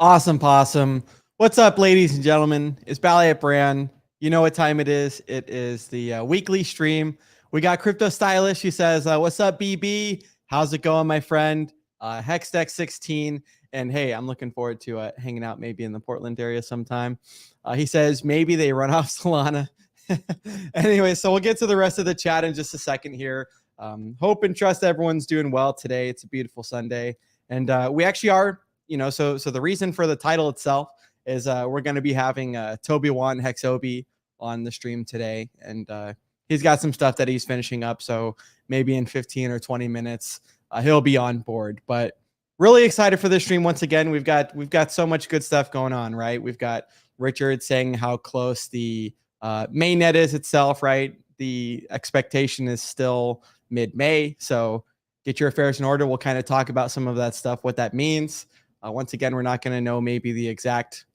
Awesome possum. What's up, ladies and gentlemen? It's BallietBran. You know what time it is. It is the weekly stream. We got Crypto Stylish. He says, what's up, BB? How's it going, my friend? HexDeck16. And hey, I'm looking forward to hanging out maybe in the Portland area sometime. He says, maybe they run off Solana. Anyway, so we'll get to the rest of the chat in just a second here. Hope and trust everyone's doing well today. It's a beautiful Sunday. And we actually are, so the reason for the title itself is we're going to be having TobyJuanHex on the stream today. And he's got some stuff that he's finishing up. So maybe in 15 or 20 minutes, he'll be on board. But really excited for this stream. Once again, we've got so much good stuff going on, right? We've got Richard saying how close the mainnet is itself, right? The expectation is still mid-May. So get your affairs in order. We'll kind of talk about some of that stuff, what that means. Once again, we're not going to know maybe the exact,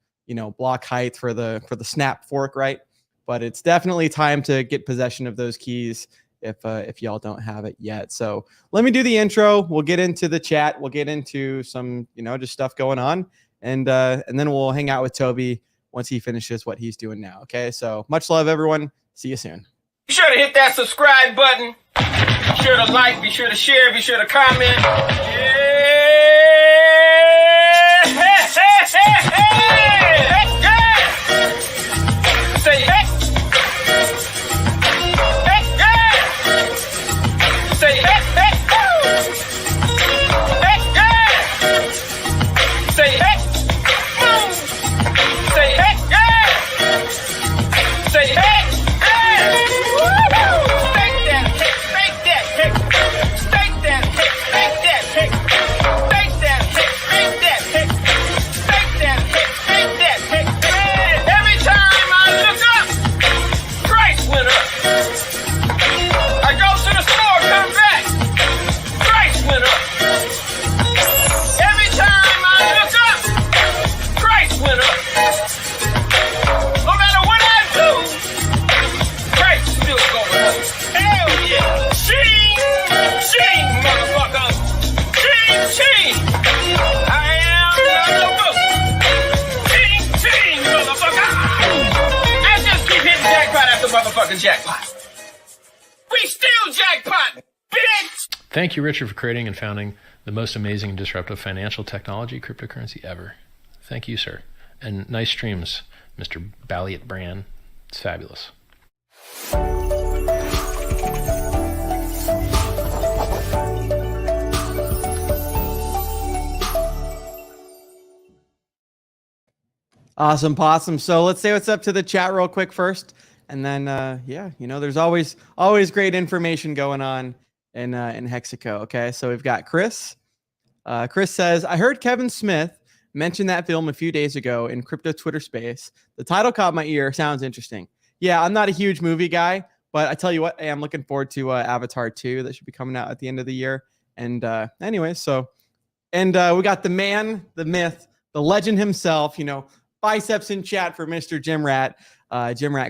block height for the snap fork, right? But it's definitely time to get possession of those keys if y'all don't have it yet. So let me do the intro. We'll get into the chat. We'll get into some, just stuff going on, and then we'll hang out with Toby once he finishes what he's doing now. Okay. So much love, everyone. See you soon. Be sure to hit that subscribe button. Be sure to like. Be sure to share. Be sure to comment. Yeah. Say hey. Say hey. Say hey. Say hey. Say hey. Motherfucking jackpot. We still jackpot, bitch! Thank you, Richard, for creating and founding the most amazing and disruptive financial technology cryptocurrency ever. Thank you, sir. And nice streams, Mr. BallietBran. It's fabulous. Awesome possum. So let's say what's up to the chat real quick first. And then, there's always great information going on in Hexico. Okay, so we've got Chris. Chris says, I heard Kevin Smith mention that film a few days ago in crypto Twitter space. The title caught my ear. Sounds interesting. Yeah, I'm not a huge movie guy, but I tell you what, I'm looking forward to Avatar 2 that should be coming out at the end of the year. And anyway, so, and we got the man, the myth, the legend himself, biceps in chat for Mr. Jim Rat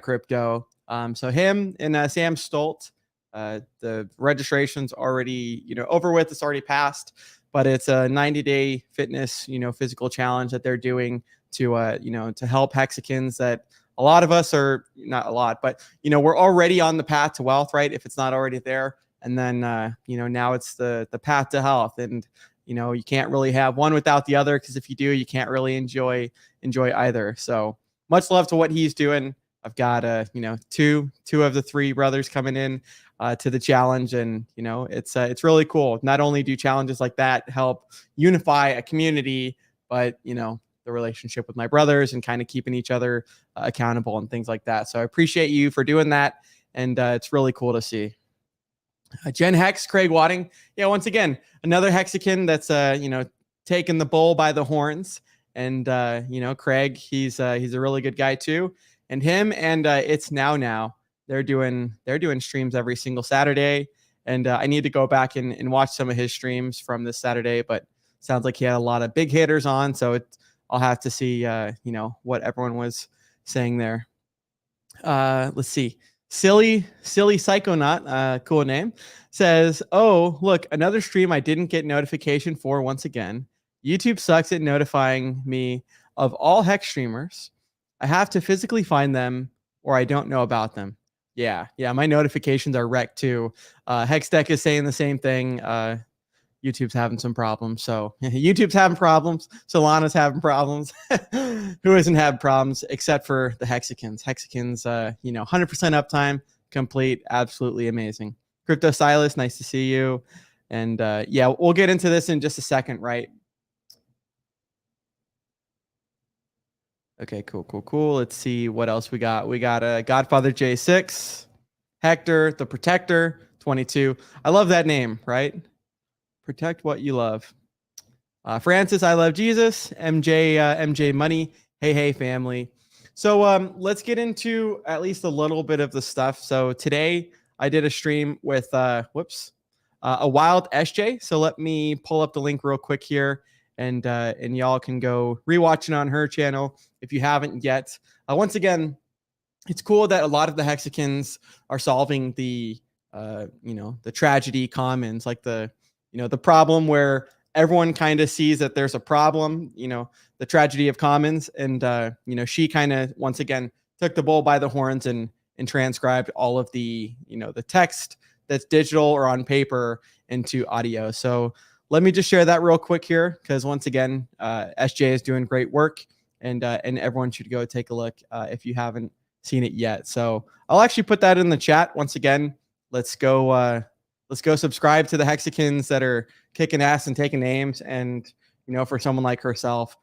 Crypto. So him and Sam Stolt, the registration's already, over with. It's already passed, but it's a 90-day fitness, physical challenge that they're doing to, to help Hexicans that a lot of us are, not a lot, but, we're already on the path to wealth, right? If it's not already there. And then, now it's the path to health. And, you can't really have one without the other, because if you do, you can't really enjoy either. So much love to what he's doing. I've got two of the three brothers coming in to the challenge, and it's really cool. Not only do challenges like that help unify a community, but the relationship with my brothers and kind of keeping each other accountable and things like that. So I appreciate you for doing that, and it's really cool to see. Gen Hex, Craig Wadding. Yeah, once again, another Hexican that's taking the bull by the horns. And Craig, he's a really good guy too. And him and It's Now they're doing streams every single Saturday. And I need to go back and watch some of his streams from this Saturday, but sounds like he had a lot of big hitters on. So I'll have to see what everyone was saying there. Let's see. Silly Psychonaut, cool name, says, oh, look, another stream I didn't get notification for once again. YouTube sucks at notifying me of all Hex streamers. I have to physically find them or I don't know about them. Yeah, my notifications are wrecked too. Hextech is saying the same thing. YouTube's having some problems. So YouTube's having problems. Solana's having problems. Who isn't having problems except for the Hexicans? Hexicans, 100% uptime, complete, absolutely amazing. Crypto Silas, nice to see you. And yeah, we'll get into this in just a second, right? Okay, cool. Let's see what else we got. We got Godfather J6, Hector, the Protector, 22. I love that name, right? Protect what you love. Francis, I love Jesus. MJ Money. Hey, family. So let's get into at least a little bit of the stuff. So today I did a stream with a wild SJ. So let me pull up the link real quick here, and y'all can go rewatch it on her channel if you haven't yet. Once again, it's cool that a lot of the Hexicans are solving the the tragedy commons, like the problem where everyone kind of sees that there's a problem, the tragedy of commons. And, she kind of, once again, took the bull by the horns and transcribed all of the, the text that's digital or on paper into audio. So let me just share that real quick here, because once again, SJ is doing great work, and everyone should go take a look if you haven't seen it yet. So I'll actually put that in the chat. Once again, let's go subscribe to the Hexicans that are kicking ass and taking names. And, for someone like herself,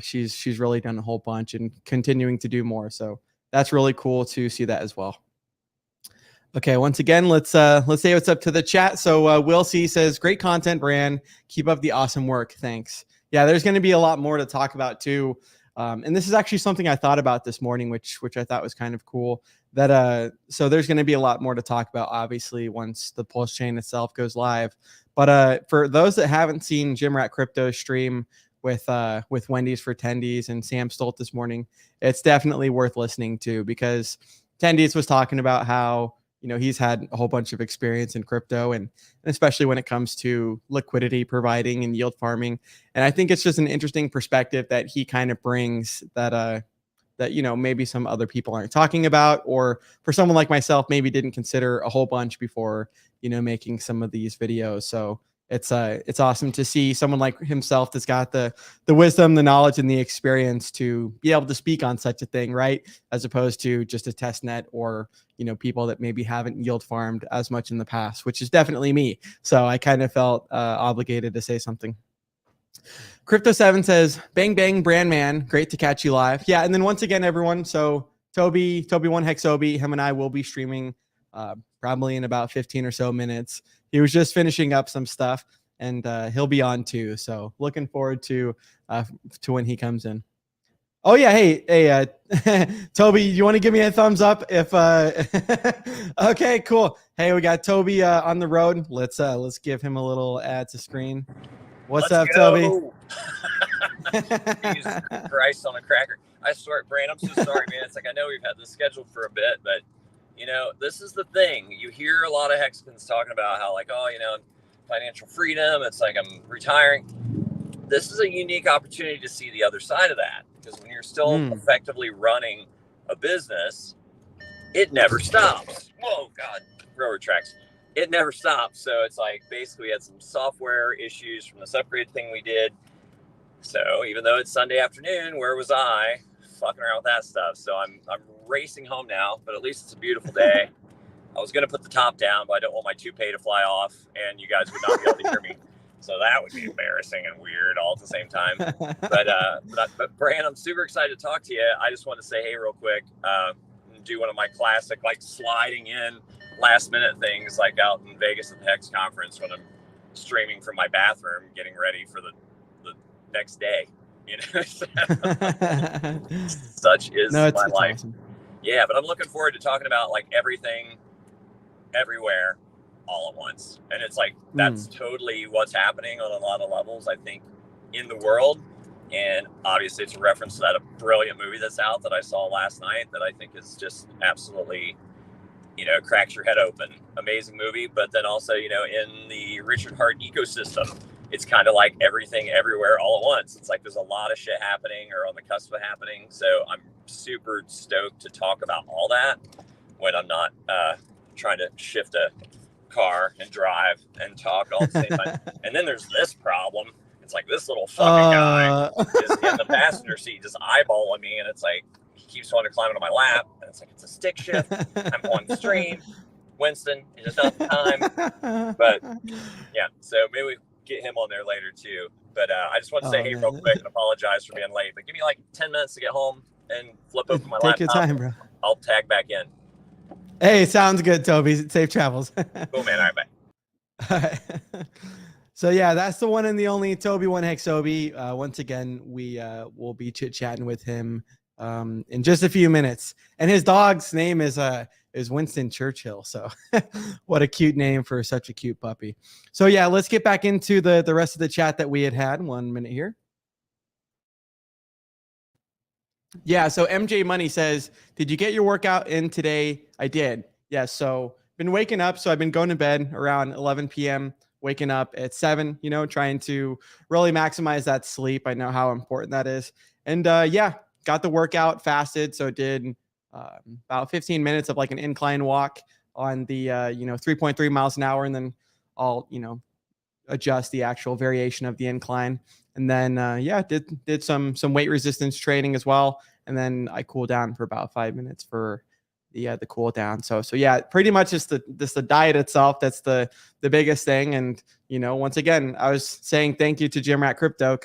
she's really done a whole bunch and continuing to do more. So that's really cool to see that as well. Okay, once again, let's say what's up to the chat. So Will C says, great content, Bran. Keep up the awesome work. Thanks. Yeah, there's going to be a lot more to talk about too. And this is actually something I thought about this morning, which I thought was kind of cool. That so there's going to be a lot more to talk about, obviously, once the PulseChain itself goes live. But for those that haven't seen Jim Rat Crypto stream with Wendy's for Tendies and Sam Stolt this morning, it's definitely worth listening to, because Tendies was talking about how he's had a whole bunch of experience in crypto, and especially when it comes to liquidity providing and yield farming. And I think it's just an interesting perspective that he kind of brings that maybe some other people aren't talking about, or for someone like myself, maybe didn't consider a whole bunch before, making some of these videos. So it's awesome to see someone like himself that's got the wisdom, the knowledge, and the experience to be able to speak on such a thing, right? As opposed to just a test net, or people that maybe haven't yield farmed as much in the past, which is definitely me. So I kind of felt obligated to say something. Crypto7 says, bang, bang, brand man. Great to catch you live. Yeah. And then once again, everyone. So TobyJuanHex, him and I will be streaming probably in about 15 or so minutes. He was just finishing up some stuff, and he'll be on too. So looking forward to when he comes in. Oh yeah. Hey, Toby, you want to give me a thumbs up if, okay, cool. Hey, we got Toby on the road. Let's give him a little add to screen. What's up, Toby? Jesus Christ on a cracker. I swear, Bran, I'm so sorry, man. It's like, I know we've had this scheduled for a bit, but this is the thing. You hear a lot of Hexicans talking about how, like, financial freedom. It's like, I'm retiring. This is a unique opportunity to see the other side of that, because when you're still effectively running a business, it never stops. Whoa, God, railroad tracks. It never stops. So it's like, basically we had some software issues from this upgrade thing we did. So even though it's Sunday afternoon, where was I fucking around with that stuff? So I'm racing home now, but at least it's a beautiful day. I was going to put the top down, but I don't want my toupee to fly off, and you guys would not be able to hear me. So that would be embarrassing and weird all at the same time. But Bran, I'm super excited to talk to you. I just want to say, hey, real quick, do one of my classic, like, sliding in last minute things, like out in Vegas at the Hex conference when I'm streaming from my bathroom, getting ready for the next day. Such is my life. Awesome. Yeah, but I'm looking forward to talking about, like, everything, everywhere, all at once. And it's like, that's totally what's happening on a lot of levels, I think, in the world. And obviously it's a reference to that brilliant movie that's out that I saw last night that I think is just absolutely, cracks your head open. Amazing movie. But then also, in the Richard Hart ecosystem, it's kind of like everything everywhere all at once. It's like there's a lot of shit happening or on the cusp of happening. So I'm super stoked to talk about all that when I'm not trying to shift a car and drive and talk all at the same time. And then there's this problem. It's like this little fucking guy is in the passenger seat just eyeballing me, and it's like he keeps wanting to climb into my lap, and it's like it's a stick shift. I'm on the stream. Winston, he just doesn't have time. But yeah, so maybe we get him on there later too. But I just want to say hey real quick and apologize for being late. But give me like 10 minutes to get home and flip open my laptop. Take your time, bro. I'll tag back in. Hey, sounds good, Toby. Safe travels. Cool, man. All right, bye. All right. So yeah, that's the one and the only TobyJuanHex Toby. Once again, we will be chit-chatting with him in just a few minutes. And his dog's name is Winston Churchill. So what a cute name for such a cute puppy. So yeah, let's get back into the rest of the chat that we had. 1 minute here. Yeah, so MJ Money says, did you get your workout in today? I did. Yeah, so been waking up. So I've been going to bed around 11 p.m., waking up at 7, you know, trying to really maximize that sleep. I know how important that is. And yeah, got the workout, fasted. So did about 15 minutes of like an incline walk on the, 3.3 miles an hour. And then I'll, adjust the actual variation of the incline. And then, yeah, did some weight resistance training as well. And then I cooled down for about 5 minutes for the cool down. So yeah, pretty much just the diet itself. That's the biggest thing. And, once again, I was saying thank you to Jim Rat Crypto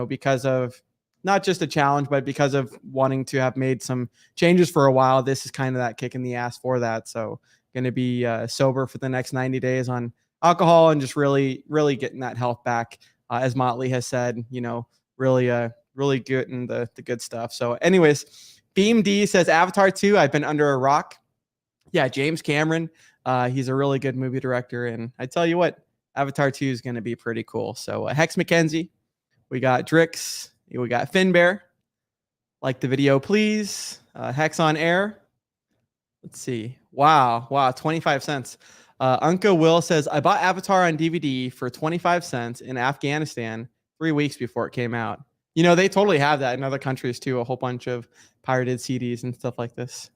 because of not just a challenge, but because of wanting to have made some changes for a while, this is kind of that kick in the ass for that. So going to be sober for the next 90 days on alcohol and just really, really getting that health back. As Motley has said, really getting the good stuff. So anyways, Beam D says Avatar 2, I've been under a rock. Yeah, James Cameron. He's a really good movie director. And I tell you what, Avatar 2 is going to be pretty cool. So Hex McKenzie, we got Drix, we got Finbear. Like the video, please. Hex on air. Let's see. Wow, 25 cents. Uncle Will says, I bought Avatar on DVD for 25 cents in Afghanistan 3 weeks before it came out. They totally have that in other countries too, a whole bunch of pirated CDs and stuff like this.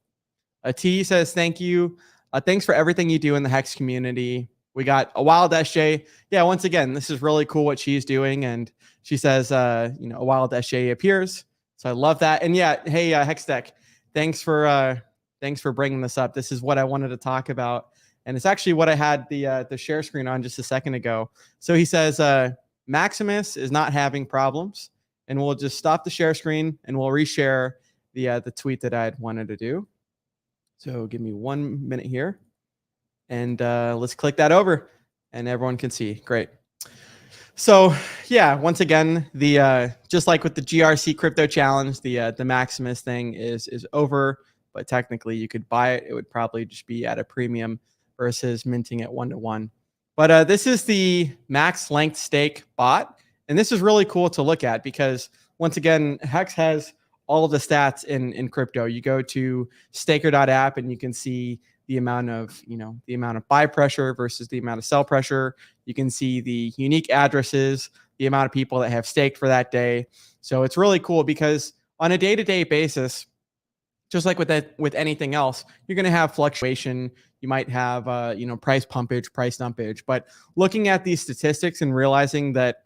T says, thank you. Thanks for everything you do in the Hex community. We got a Wild SJ. Yeah, once again, this is really cool what she's doing. And she says, a Wild SJ appears. So I love that. And yeah, hey, Hextech, thanks for bringing this up. This is what I wanted to talk about. And it's actually what I had the share screen on just a second ago. So he says, Maximus is not having problems. And we'll just stop the share screen and we'll reshare the tweet that I had wanted to do. So give me 1 minute here. And let's click that over and everyone can see. Great. So yeah, once again, the just like with the GRC crypto challenge, the Maximus thing is over, but technically you could buy it. It would probably just be at a premium versus minting at 1-to-1. But this is the max length stake bot. And this is really cool to look at because once again, Hex has all of the stats in crypto. You go to staker.app and you can see the amount of buy pressure versus the amount of sell pressure. You can see the unique addresses, the amount of people that have staked for that day. So it's really cool because on a day-to-day basis, just like with anything else, you're going to have fluctuation. You might have price pumpage, price dumpage. But looking at these statistics and realizing that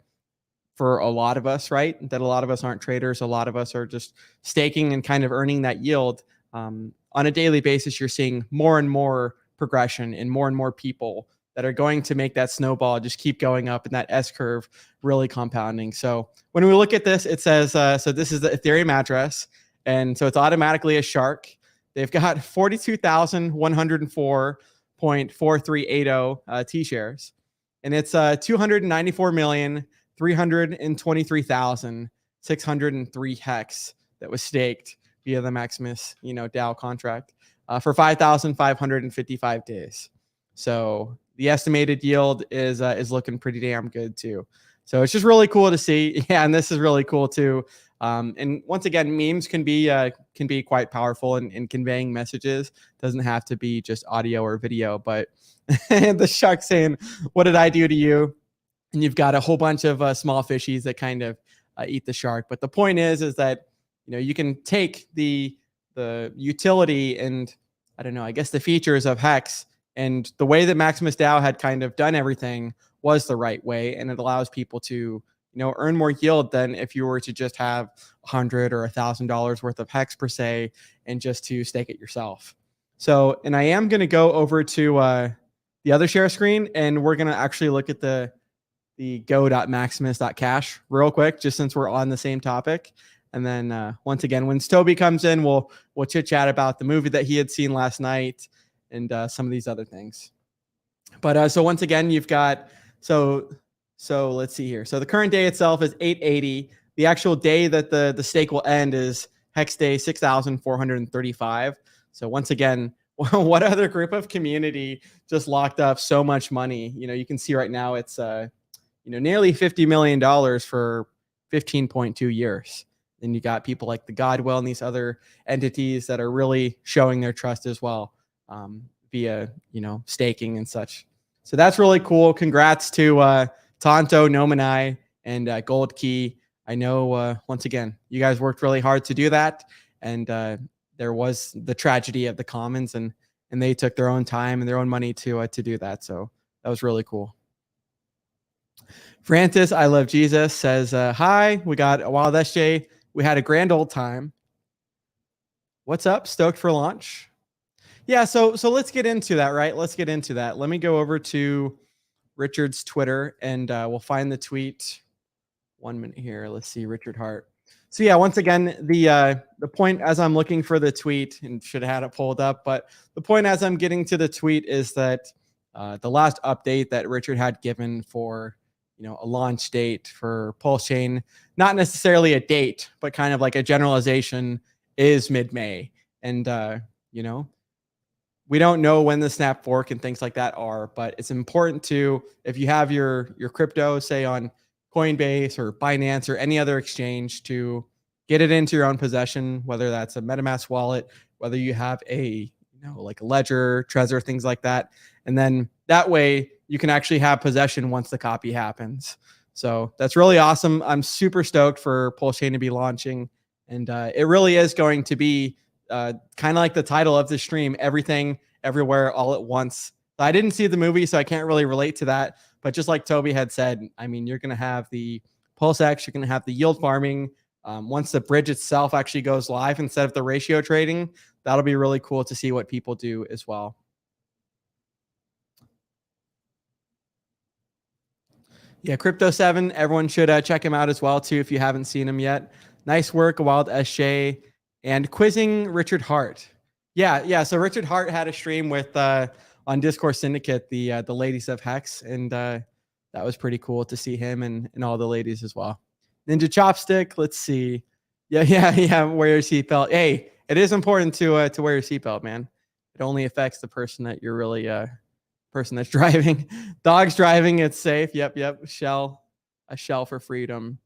for a lot of us, right, that a lot of us aren't traders, a lot of us are just staking and kind of earning that yield. On a daily basis, you're seeing more and more progression and more people that are going to make that snowball just keep going up and that S curve really compounding. So when we look at this, it says, so this is the Ethereum address. And so it's automatically a shark. They've got 42,104.4380 T-shares. And it's 294,323,603 hex that was staked via the Maximus, DAO contract for 5,555 days. So the estimated yield is looking pretty damn good too. So it's just really cool to see. Yeah, and this is really cool too. And once again, memes can be quite powerful in conveying messages. Doesn't have to be just audio or video. But the shark saying, "What did I do to you?" and you've got a whole bunch of small fishies that kind of eat the shark. But the point is that you can take the utility and I don't know, I guess the features of Hex, and the way that Maximus DAO had kind of done everything was the right way, and it allows people to earn more yield than if you were to just have $100 or $1,000 worth of Hex per se and just to stake it yourself. So, and I am going to go over to the other share screen, and we're going to actually look at the go.maximus.cash real quick, just since we're on the same topic. And then once again, when Toby comes in, we'll chit chat about the movie that he had seen last night and some of these other things. But so once again, you've got so let's see here. So the current day itself is 880. The actual day that the stake will end is Hex Day 6,435. So once again, what other group of community just locked up so much money? You can see right now it's nearly $50 million for 15.2 years. Then you got people like the Godwell and these other entities that are really showing their trust as well via staking and such. So that's really cool. Congrats to Tonto, Nominai, and Gold Key. I know once again you guys worked really hard to do that, and there was the tragedy of the Commons, and they took their own time and their own money to do that. So that was really cool. Francis, I love Jesus, says hi. We got a Wild SJ. We had a grand old time. What's up? Stoked for launch? Yeah, so let's get into that, right? Let's get into that. Let me go over to Richard's Twitter, and we'll find the tweet. 1 minute here. Let's see, Richard Hart. So yeah, once again, the point as I'm looking for the tweet, and should have had it pulled up, but the point as I'm getting to the tweet is that the last update that Richard had given for a launch date for PulseChain, not necessarily a date, but kind of like a generalization, is mid-May. And we don't know when the snap fork and things like that are, but it's important to, if you have your crypto, say on Coinbase or Binance or any other exchange, to get it into your own possession, whether that's a MetaMask wallet, whether you have a like a Ledger, Trezor, things like that. And then that way you can actually have possession once the copy happens. So that's really awesome. I'm super stoked for PulseChain to be launching. And it really is going to be kind of like the title of the stream, everything, everywhere, all at once. I didn't see the movie, so I can't really relate to that. But just like Toby had said, I mean, you're going to have the PulseX, you're going to have the yield farming. Once the bridge itself actually goes live instead of the ratio trading, that'll be really cool to see what people do as well. Yeah, Crypto7, everyone should check him out as well, too, if you haven't seen him yet. Nice work, Wild SJ, and quizzing Richard Hart. Yeah. So Richard Hart had a stream with on Discourse Syndicate, the ladies of Hex, and that was pretty cool to see him and all the ladies as well. Ninja Chopstick, let's see. Yeah. Wear your seatbelt. Hey, it is important to wear your seatbelt, man. It only affects the person that you're really person that's driving. Dogs driving, it's safe. Yep. A shell for freedom.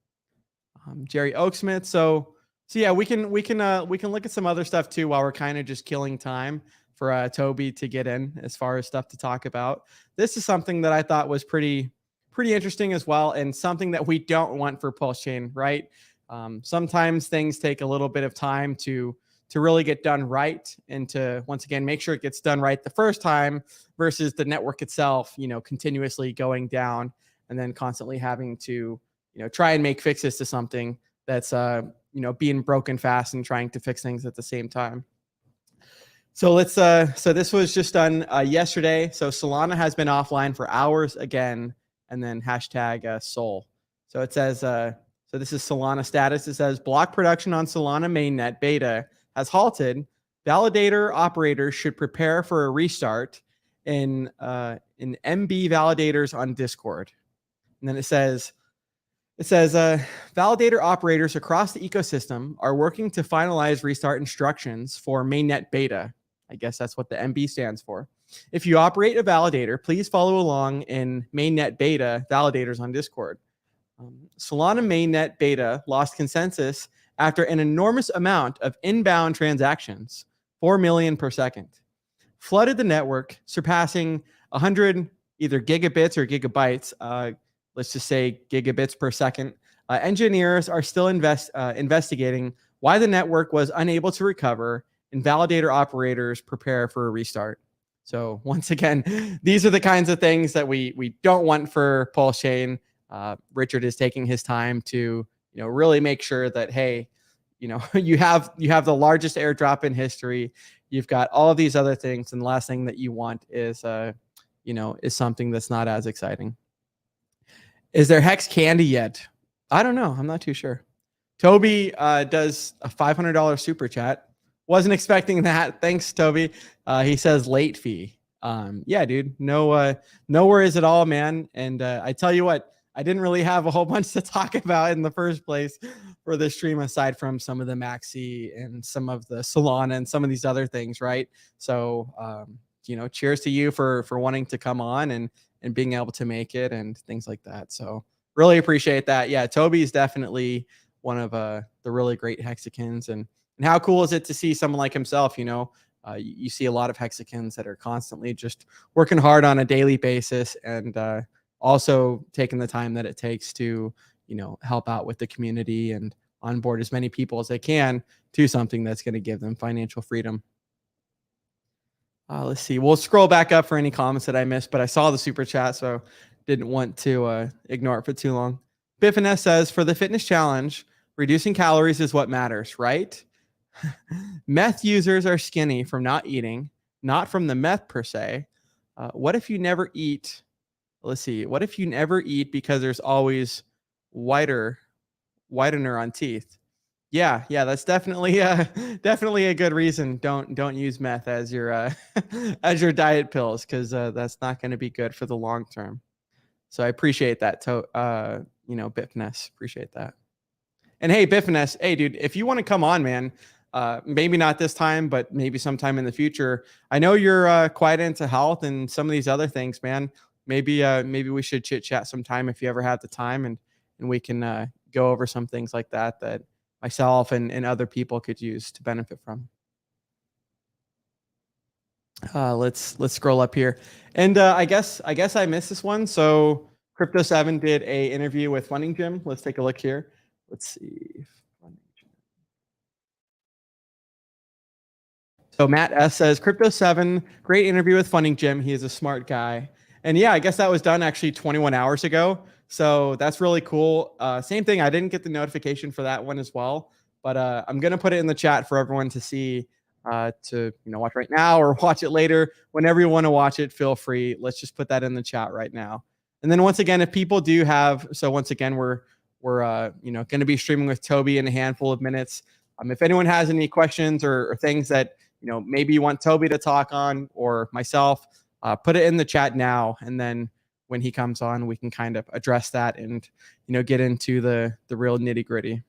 Jerry Oaksmith. So yeah, we can look at some other stuff too while we're kind of just killing time for Toby to get in as far as stuff to talk about. This is something that I thought was pretty interesting as well, and something that we don't want for PulseChain, right? Sometimes things take a little bit of time to really get done right, and to once again make sure it gets done right the first time, versus the network itself, continuously going down and then constantly having to try and make fixes to something that's being broken fast and trying to fix things at the same time. So let's so this was just done yesterday. So Solana has been offline for hours again, and then hashtag Sol. So it says so this is Solana status. It says block production on Solana mainnet beta has halted. Validator operators should prepare for a restart in MB validators on Discord. And then it says validator operators across the ecosystem are working to finalize restart instructions for mainnet beta. I guess that's what the MB stands for. If you operate a validator, please follow along in mainnet beta validators on Discord. Solana mainnet beta lost consensus after an enormous amount of inbound transactions, 4 million per second, flooded the network, surpassing 100 either gigabits or gigabytes. let's just say gigabits per second. Engineers are still investigating why the network was unable to recover, and validator operators prepare for a restart. So once again, these are the kinds of things that we don't want for PulseChain. Richard is taking his time to really make sure that, hey, you have the largest airdrop in history. You've got all of these other things, and the last thing that you want is is something that's not as exciting. Is there Hex candy yet? I don't know. I'm not too sure. Toby does a $500 super chat. Wasn't expecting that. Thanks, Toby. He says late fee. Yeah, dude. No worries at all, man. And I tell you what, I didn't really have a whole bunch to talk about in the first place for the stream, aside from some of the Maxi and some of the Solana and some of these other things, right? So, cheers to you for wanting to come on and being able to make it and things like that. So really appreciate that. Yeah, Toby is definitely one of the really great Hexicans. And how cool is it to see someone like himself, you see a lot of Hexicans that are constantly just working hard on a daily basis, and also taking the time that it takes to, help out with the community and onboard as many people as they can to something that's going to give them financial freedom. Let's see. We'll scroll back up for any comments that I missed, but I saw the super chat, so didn't want to ignore it for too long. Biffines says, for the fitness challenge, reducing calories is what matters, right? Meth users are skinny from not eating, not from the meth per se. What if you never eat? Let's see. What if you never eat because there's always whitener on teeth? Yeah, that's definitely a good reason. Don't use meth as your as your diet pills, because that's not going to be good for the long term. So I appreciate that. Biffines, appreciate that. And hey, Biffines, hey dude, if you want to come on, man, maybe not this time, but maybe sometime in the future. I know you're quite into health and some of these other things, man. Maybe we should chit chat sometime if you ever have the time, and we can go over some things like that myself and other people could use to benefit from. Let's scroll up here, and I guess I missed this one. So Crypto7 did a interview with Funding Gym. Let's take a look here. Let's see. So Matt S says, Crypto7, great interview with Funding Gym. He is a smart guy. And yeah, I guess that was done actually 21 hours ago. So that's really cool. Same thing. I didn't get the notification for that one as well, but I'm going to put it in the chat for everyone to see, to watch right now or watch it later. Whenever you want to watch it, feel free. Let's just put that in the chat right now. And then once again, if people do have, so once again, we're going to be streaming with Toby in a handful of minutes. If anyone has any questions or things that maybe you want Toby to talk on, or myself, put it in the chat now, and then when he comes on, we can kind of address that and get into the real nitty gritty.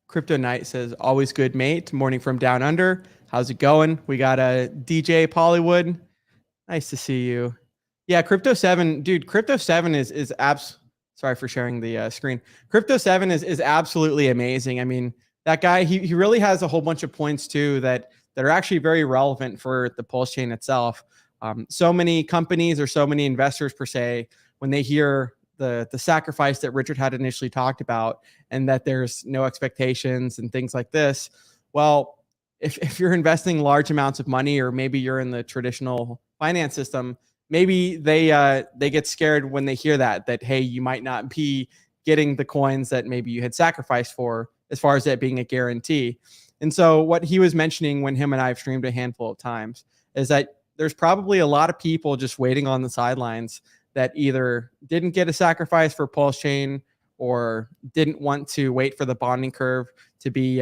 Crypto Knight says, always good, mate. Morning from down under. How's it going? We got a DJ Pollywood. Nice to see you. Yeah, Crypto7, dude. Crypto7 is sorry for sharing the screen. Crypto7 is absolutely amazing. I mean, that guy, he really has a whole bunch of points too that are actually very relevant for the PulseChain itself. So many companies or so many investors per se, when they hear the sacrifice that Richard had initially talked about, and that there's no expectations and things like this. Well, if you're investing large amounts of money, or maybe you're in the traditional finance system, maybe they get scared when they hear that hey, you might not be getting the coins that maybe you had sacrificed for, as far as that being a guarantee. And so what he was mentioning when him and I have streamed a handful of times is that there's probably a lot of people just waiting on the sidelines that either didn't get a sacrifice for PulseChain, or didn't want to wait for the bonding curve to be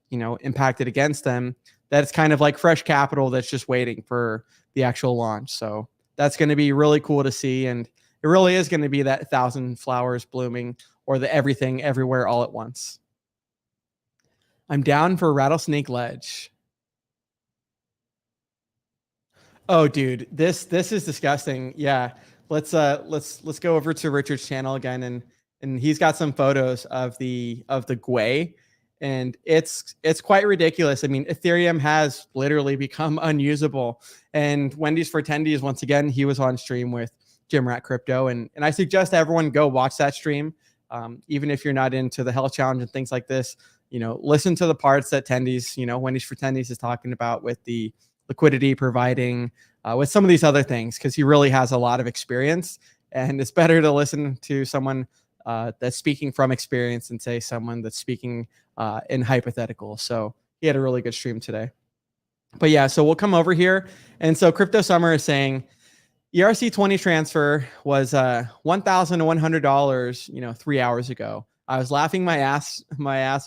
impacted against them. That's kind of like fresh capital that's just waiting for the actual launch. So that's going to be really cool to see, and it really is going to be that 1,000 flowers blooming, or the everything everywhere all at once. I'm down for Rattlesnake Ledge. Oh, dude, this is disgusting. Yeah, let's go over to Richard's channel again, and he's got some photos of the Gwei, and it's quite ridiculous. I mean, Ethereum has literally become unusable. And Wendy's for Attendees, once again, he was on stream with Jim Rat Crypto, and I suggest everyone go watch that stream. Even if you're not into the Health Challenge and things like this, listen to the parts that Attendees, Wendy's for Attendees is talking about with the liquidity providing, with some of these other things, because he really has a lot of experience, and it's better to listen to someone that's speaking from experience and say someone that's speaking in hypothetical. So he had a really good stream today. But yeah, so we'll come over here. And so Crypto Summer is saying ERC20 transfer was $1,100, 3 hours ago. I was laughing my ass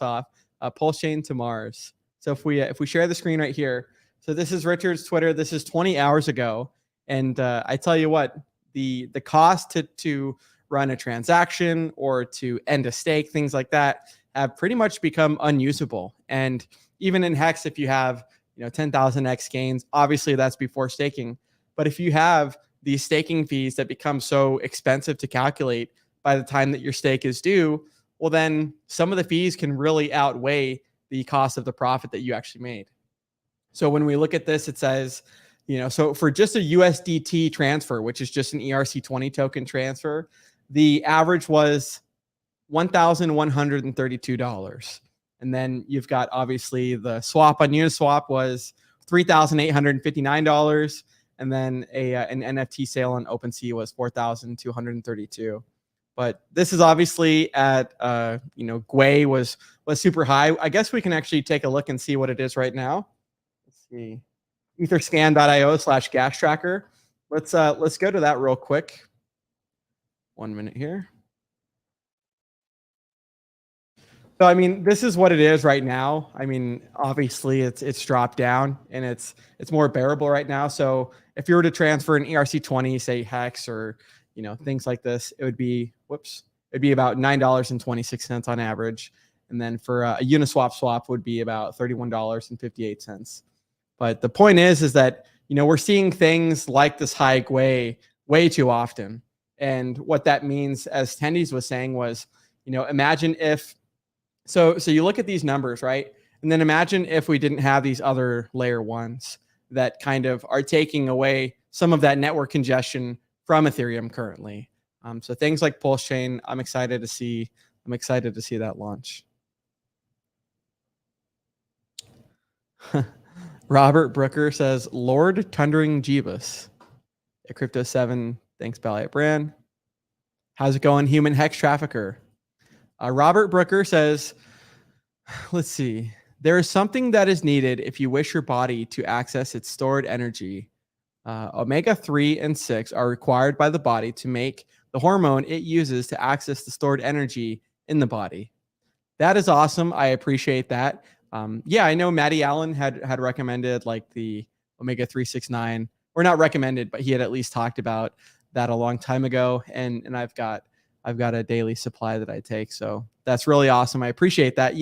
off. PulseChain to Mars. So if we share the screen right here, so this is Richard's Twitter. This is 20 hours ago, and I tell you what, the cost to run a transaction or to end a stake, things like that, have pretty much become unusable. And even in Hex, if you have 10,000 X gains, obviously that's before staking. But if you have these staking fees that become so expensive to calculate by the time that your stake is due, well, then some of the fees can really outweigh the cost of the profit that you actually made. So when we look at this, it says, so for just a USDT transfer, which is just an ERC20 token transfer, the average was $1,132. And then you've got obviously the swap on Uniswap was $3,859. And then an NFT sale on OpenSea was $4,232. But this is obviously at, Gwei was super high. I guess we can actually take a look and see what it is right now. Let's see, etherscan.io/gas tracker. Let's go to that real quick. 1 minute here. So, I mean, this is what it is right now. I mean, obviously it's dropped down and it's more bearable right now. So if you were to transfer an ERC20, say Hex or, things like this, it would be, it'd be about $9.26 on average. And then for a Uniswap swap would be about $31.58. But the point is that, we're seeing things like this high way too often. And what that means, as Tendies was saying, was, imagine if, so you look at these numbers, right? And then imagine if we didn't have these other layer ones that kind of are taking away some of that network congestion from Ethereum currently. So things like PulseChain, I'm excited to see that launch. Robert Brooker says, Lord Tundering Jeebus. At Crypto 7, thanks, BallietBran. How's it going, Human Hex Trafficker? Robert Brooker says, let's see. There is something that is needed if you wish your body to access its stored energy. Omega-3 and 6 are required by the body to make the hormone it uses to access the stored energy in the body. That is awesome. I appreciate that. Yeah, I know Matty Allen had recommended like the Omega-369, or not recommended, but he had at least talked about that a long time ago. And I've got a daily supply that I take. So that's really awesome. I appreciate that.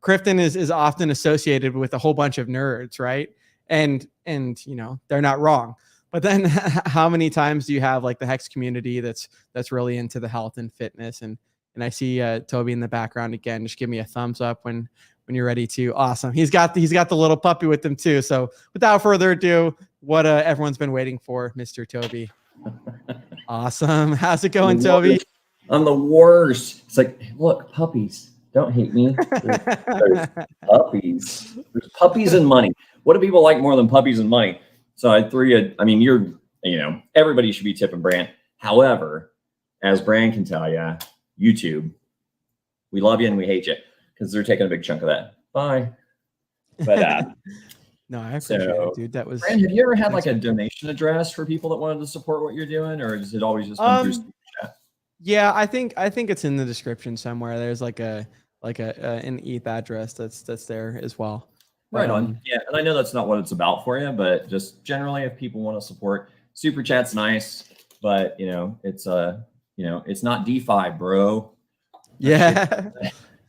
Krypton is often associated with a whole bunch of nerds, right? And they're not wrong. But then how many times do you have like the Hex community that's really into the health and fitness? And I see Toby in the background again. Just give me a thumbs up when you're ready to. Awesome. He's got the little puppy with him too. So without further ado, what everyone's been waiting for, Mr. Toby. Awesome. How's it going, Toby? I'm the worst. It's like, look, puppies. Don't hate me. There's puppies. There's puppies and money. What do people like more than puppies and money? So I threw you. I mean, everybody should be tipping Bran. However, as Bran can tell you, YouTube, we love you and we hate you because they're taking a big chunk of that. Bye. But no, I appreciate it, dude. That was. Bran, have you ever had like a donation address for people that wanted to support what you're doing, or does it always just come through Super Chat? Yeah, I think it's in the description somewhere. There's like an ETH address that's there as well. Right on. Yeah, and I know that's not what it's about for you, but just generally, if people want to support, Super Chat's nice, but it's it's not DeFi, bro. Yeah,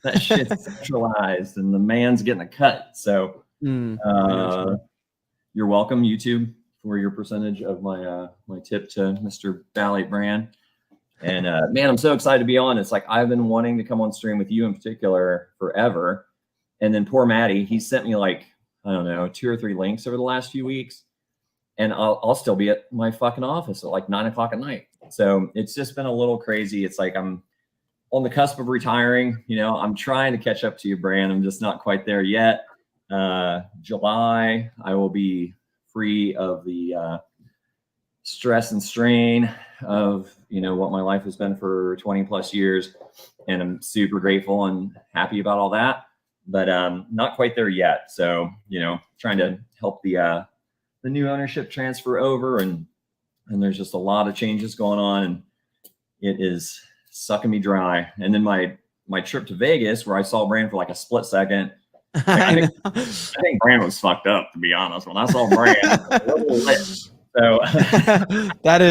that shit's centralized, and the man's getting a cut. So you're welcome, YouTube, for your percentage of my my tip to Mr. BallietBran. And man, I'm so excited to be on. It's like I've been wanting to come on stream with you in particular forever. And then poor Maddie, he sent me like, I don't know, 2 or 3 links over the last few weeks. And I'll still be at my fucking office at like 9 o'clock at night. So it's just been a little crazy. It's like I'm on the cusp of retiring. You know, I'm trying to catch up to you, Bran. I'm just not quite there yet. July, I will be free of the stress and strain of, you know, what my life has been for 20 plus years. And I'm super grateful and happy about all that, but not quite there yet. So, you know, trying to help the new ownership transfer over, and there's just a lot of changes going on, and it is sucking me dry. And then my trip to Vegas, where I saw Bran for like a split second, I think Bran was fucked up, to be honest. When I saw Bran, a little lit. So that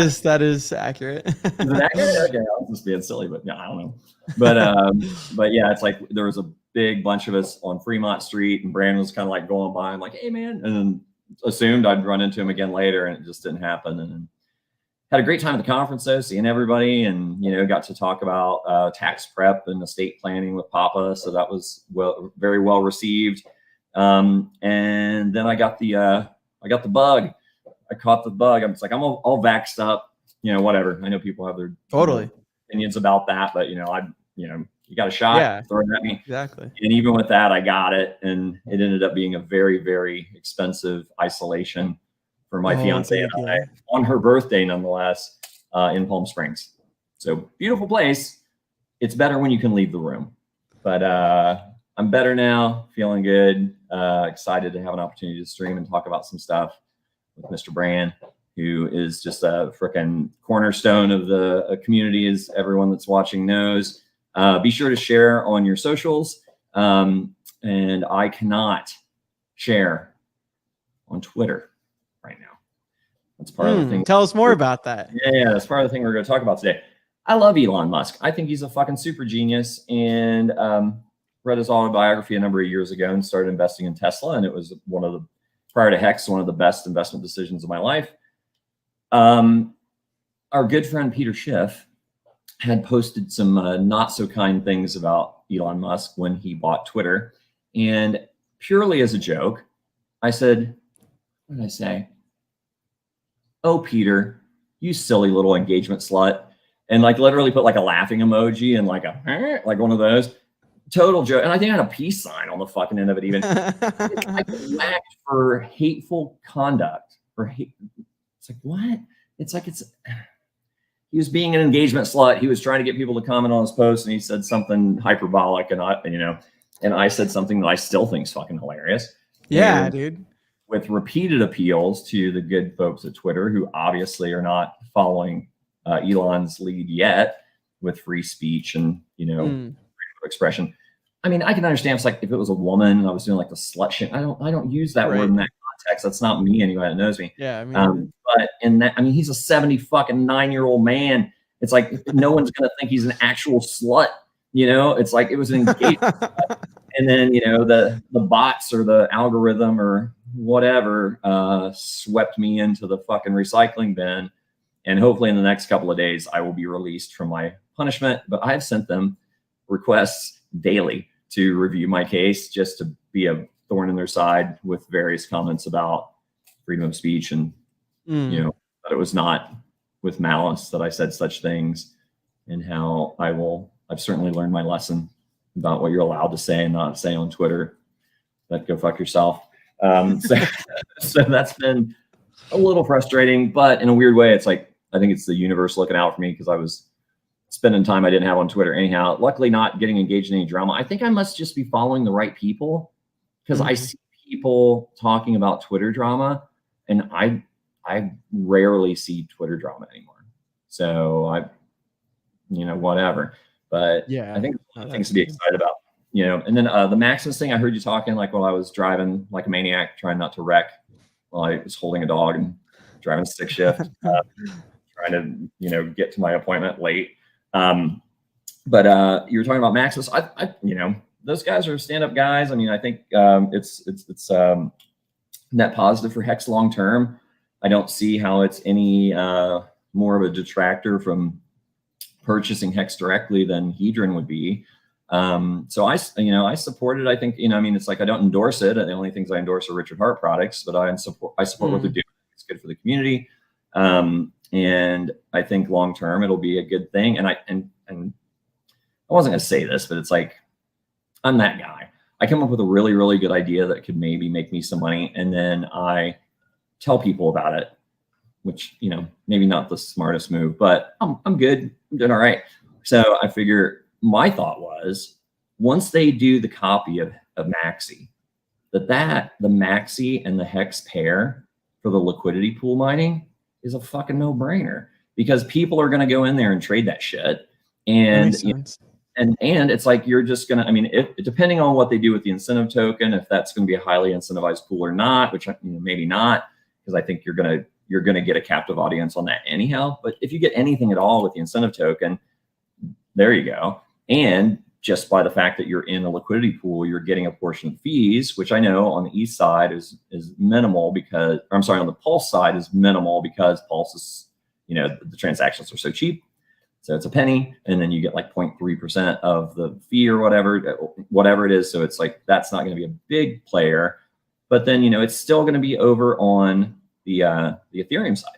is accurate. Is it accurate? Okay, I was just being silly, but yeah, I don't know. But yeah, it's like there was a big bunch of us on Fremont Street, and Bran was kind of like going by. I'm like, hey man, and then assumed I'd run into him again later, and it just didn't happen. And had a great time at the conference though, seeing everybody, and you know, got to talk about tax prep and estate planning with Papa. So that was very well received. And then I got the bug. I caught the bug. I'm just like, I'm all vaxxed up, you know, whatever. I know people have their opinions about that, but you know, you got a shot, throw it at me. Exactly. And even with that, I got it, and it ended up being a very, very expensive isolation for my fiance and I on her birthday, nonetheless, in Palm Springs. So beautiful place. It's better when you can leave the room, but I'm better now, feeling good, excited to have an opportunity to stream and talk about some stuff with Mr. Bran, who is just a freaking cornerstone of the community, as everyone that's watching knows. Be sure to share on your socials. And I cannot share on Twitter right now. That's part of the thing. Tell us more about that. Yeah, that's part of the thing we're going to talk about today. I love Elon Musk. I think he's a fucking super genius, and read his autobiography a number of years ago and started investing in Tesla. And it was prior to Hex, one of the best investment decisions of my life. Our good friend Peter Schiff had posted some not so kind things about Elon Musk when he bought Twitter. And purely as a joke, I said, what did I say? Oh, Peter, you silly little engagement slut. And like literally put like a laughing emoji and like like one of those. Total joke. And I think I had a peace sign on the fucking end of it even. I get whacked for hateful conduct. It's like, what? It's like, he was being an engagement slut. He was trying to get people to comment on his post, and he said something hyperbolic, and I said something that I still think is fucking hilarious. Yeah, and dude. With repeated appeals to the good folks at Twitter, who obviously are not following Elon's lead yet with free speech and, freedom of expression. I mean, I can understand it's like if it was a woman and I was doing like the slut shit. I don't use that word in that context. That's not me anyway. That knows me. Yeah. I mean, but in that, I mean, he's a 79-year-old man. It's like no one's gonna think he's an actual slut. It's like it was an engagement. And then the bots or the algorithm or whatever swept me into the fucking recycling bin. And hopefully in the next couple of days I will be released from my punishment. But I've sent them requests daily to review my case, just to be a thorn in their side with various comments about freedom of speech and that it was not with malice that I said such things, and how I've certainly learned my lesson about what you're allowed to say and not say on Twitter. But go fuck yourself. So that's been a little frustrating, but in a weird way, it's like I think it's the universe looking out for me, because I was spending time I didn't have on Twitter anyhow. Luckily, not getting engaged in any drama. I think I must just be following the right people, because I see people talking about Twitter drama, and I rarely see Twitter drama anymore. So whatever. But yeah, I think things to be excited about. And then the Maximus thing, I heard you talking like while I was driving like a maniac, trying not to wreck while I was holding a dog and driving stick shift, trying to get to my appointment late. But you were talking about Maximus. I those guys are stand-up guys. I mean, I think it's net positive for Hex long term. I don't see how it's any more of a detractor from purchasing Hex directly than Hedron would be. So I support it. I think, I mean, it's like, I don't endorse it. The only things I endorse are Richard Hart products, but I support what they're doing. It's good for the community. And I think long-term it'll be a good thing. And I wasn't going to say this, but it's like, I'm that guy. I come up with a really, really good idea that could maybe make me some money. And then I tell people about it, which, maybe not the smartest move, but I'm good. I'm doing all right. So I figure my thought was, once they do the copy of Maxi, the Maxi and the Hex pair for the liquidity pool mining is a fucking no-brainer, because people are going to go in there and trade that shit. And and it's like, you're just going to, I mean, depending on what they do with the incentive token, if that's going to be a highly incentivized pool or not, which maybe not, because I think you're going to get a captive audience on that anyhow. But if you get anything at all with the incentive token, there you go. And just by the fact that you're in a liquidity pool, you're getting a portion of fees, which I know on the East side is minimal, because, or I'm sorry, on the Pulse side is minimal, because Pulse is, the transactions are so cheap. So it's a penny, and then you get like 0.3% of the fee or whatever it is. So it's like, that's not going to be a big player, but then, it's still going to be over on the Ethereum side.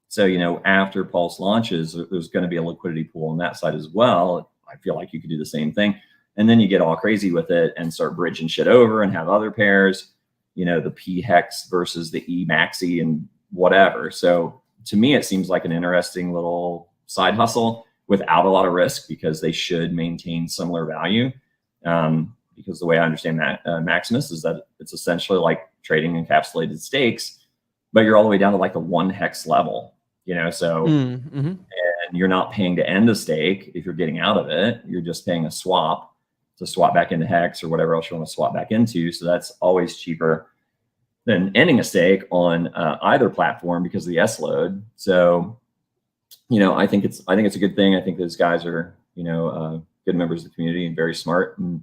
So, after Pulse launches, there's going to be a liquidity pool on that side as well. I feel like you could do the same thing. And then you get all crazy with it and start bridging shit over and have other pairs, the P Hex versus the E Maxi and whatever. So to me, it seems like an interesting little side hustle without a lot of risk, because they should maintain similar value. Because the way I understand that Maximus is that it's essentially like trading encapsulated stakes, but you're all the way down to like the 1 Hex level, so, and you're not paying to end a stake if you're getting out of it. You're just paying a swap to swap back into Hex or whatever else you want to swap back into. So that's always cheaper than ending a stake on either platform because of the S load. So, I think it's a good thing. I think those guys are, good members of the community and very smart. And,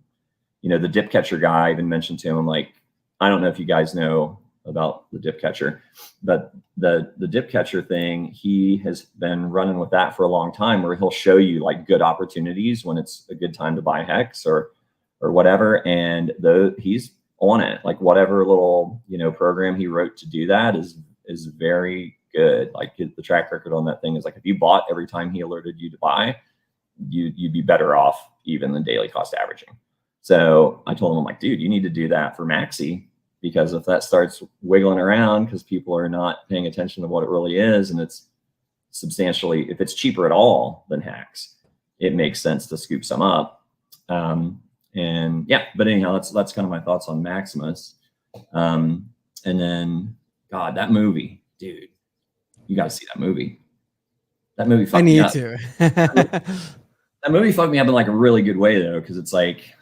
the dip catcher guy, I even mentioned to him, I'm like, I don't know if you guys know about the dip catcher, but the dip catcher thing, he has been running with that for a long time, where he'll show you like good opportunities when it's a good time to buy Hex or whatever. And he's on it, like whatever little, program he wrote to do that is very good. Like the track record on that thing is like, if you bought every time he alerted you to buy, you'd be better off even than daily cost averaging. So I told him, I'm like, dude, you need to do that for Maxi, because if that starts wiggling around because people are not paying attention to what it really is, and it's substantially, if it's cheaper at all than Hex, it makes sense to scoop some up. And yeah, but anyhow, that's kind of my thoughts on Maximus. And then, God, that movie, dude, you got to see that movie. That movie fucked me up. I need to. That movie fucked me up in like a really good way though, because it's like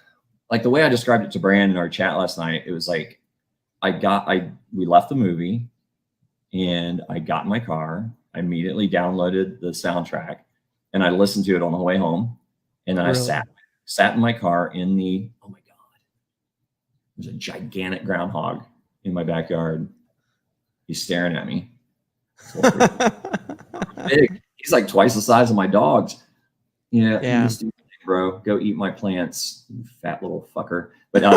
the way I described it to Brand in our chat last night, it was like, we left the movie and I got in my car. I immediately downloaded the soundtrack and I listened to it on the way home. And then I sat in my car in the, oh my God, there's a gigantic groundhog in my backyard. He's staring at me. Big. He's like twice the size of my dogs. Yeah. Bro, go eat my plants, you fat little fucker. But he's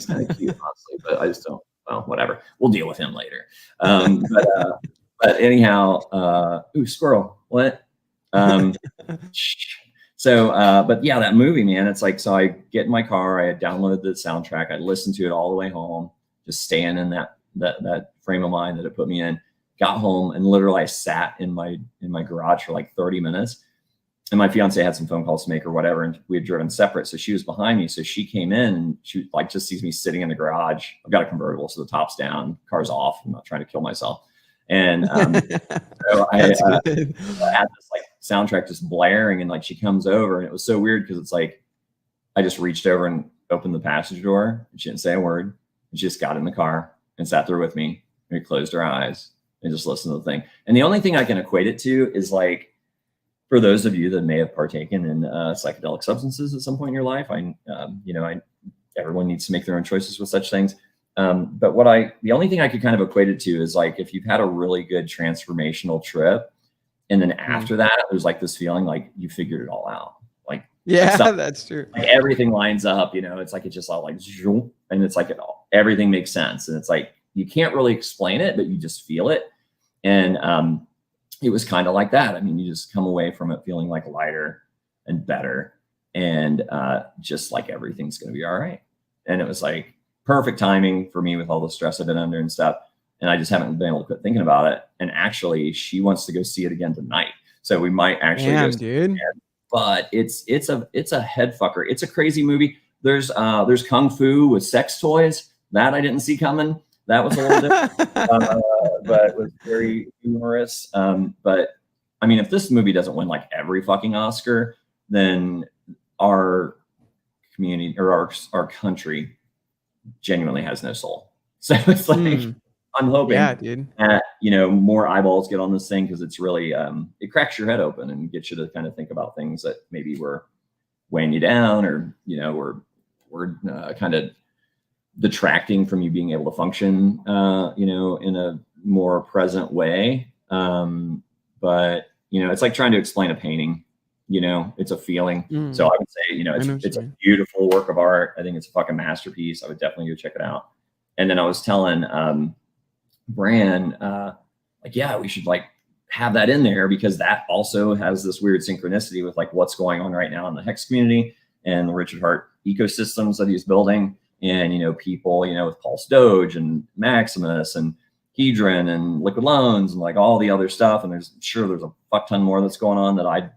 kind of cute, honestly, but I just don't, well, whatever. We'll deal with him later. But anyhow, ooh, squirrel, what? So, but yeah, that movie, man, it's like, so I get in my car, I downloaded the soundtrack, I listened to it all the way home, just staying in that frame of mind that it put me in. Got home and literally I sat in my garage for like 30 minutes. And my fiance had some phone calls to make or whatever, and we had driven separate. So she was behind me. So she came in and she like just sees me sitting in the garage. I've got a convertible, so the top's down, car's off. I'm not trying to kill myself. And so I had this like soundtrack just blaring, and like she comes over, and it was so weird because it's like I just reached over and opened the passenger door, and she didn't say a word. And she just got in the car and sat there with me, and closed her eyes and just listened to the thing. And the only thing I can equate it to is like, for those of you that may have partaken in psychedelic substances at some point in your life, everyone needs to make their own choices with such things. But the only thing I could kind of equate it to is like, if you've had a really good transformational trip And then after that, it was like this feeling like you figured it all out. Like, Yeah, stuff, that's true. like everything lines up, you know, it's like, it just all like, and it's like, everything makes sense. And it's like, you can't really explain it, but you just feel it. And it was kind of like that. I mean, you just come away from it feeling like lighter and better, and just like everything's going to be all right. And it was like perfect timing for me with all the stress I've been under and stuff. And I just haven't been able to quit thinking about it. And actually, she wants to go see it again tonight. So we might actually Damn, go dude. but it's a head fucker. It's a crazy movie. There's kung fu with sex toys that I didn't see coming. That was a little different, but it was very humorous. But I mean, if this movie doesn't win like every fucking Oscar, then our community or our country genuinely has no soul. So it's like, I'm hoping that, you know, more eyeballs get on this thing, because it's really, it cracks your head open and gets you to kind of think about things that maybe were weighing you down, or, you know, were kind of detracting from you being able to function, you know, in a more present way. But, you know, it's like trying to explain a painting, you know, it's a feeling. So I would say, you know, it's a beautiful work of art. I think it's a fucking masterpiece. I would definitely go check it out. And then I was telling, Bran, like, yeah, we should like have that in there, because that also has this weird synchronicity with like what's going on right now in the Hex community and the Richard Hart ecosystems that he's building. And, you know, people, you know, with Pulse Doge and Maximus and Hedron and liquid loans and like all the other stuff. And there's a fuck ton more that's going on that I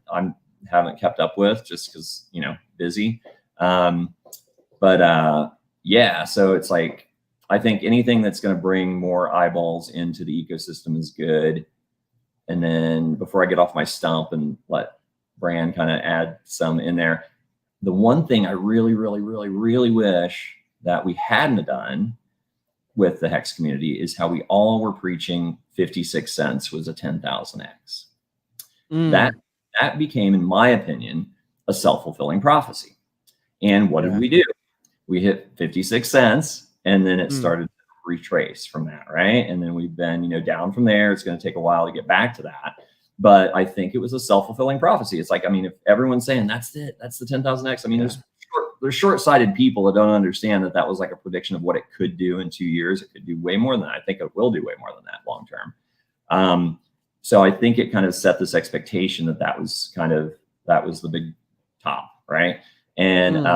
haven't kept up with, just because, you know, busy. Yeah, so it's like, I think anything that's going to bring more eyeballs into the ecosystem is good. And then before I get off my stump and let Bran kind of add some in there, the one thing I really, really, really, really wish that we hadn't done with the Hex community is how we all were preaching 56 cents was a 10,000x. That became, in my opinion, a self-fulfilling prophecy. And what did we do? We hit 56 cents. And then it started to retrace from that, right? And then we've been, you know, down from there. It's going to take a while to get back to that. But I think it was a self-fulfilling prophecy. It's like, I mean, if everyone's saying that's it, that's the 10,000x. I mean, there's short-sighted people that don't understand that was like a prediction of what it could do in 2 years. It could do way more than that. I think it will do way more than that long term. So I think it kind of set this expectation that was the big top, right? And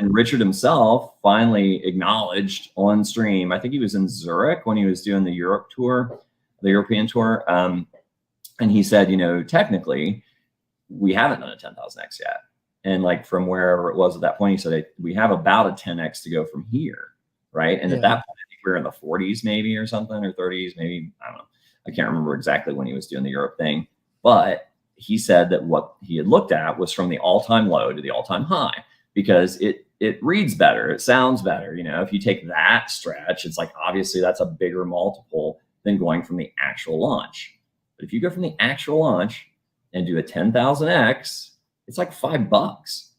Richard himself finally acknowledged on stream, I think he was in Zurich when he was doing the European tour. And he said, you know, technically we haven't done a 10,000x yet. And like from wherever it was at that point, he said, we have about a 10x to go from here. Right. And at that point, I think we were in the 40s maybe or something, or 30s, maybe, I don't know. I can't remember exactly when he was doing the Europe thing, but he said that what he had looked at was from the all-time low to the all-time high, because it reads better. It sounds better. You know, if you take that stretch, it's like, obviously that's a bigger multiple than going from the actual launch. But if you go from the actual launch and do a 10,000x, it's like $5.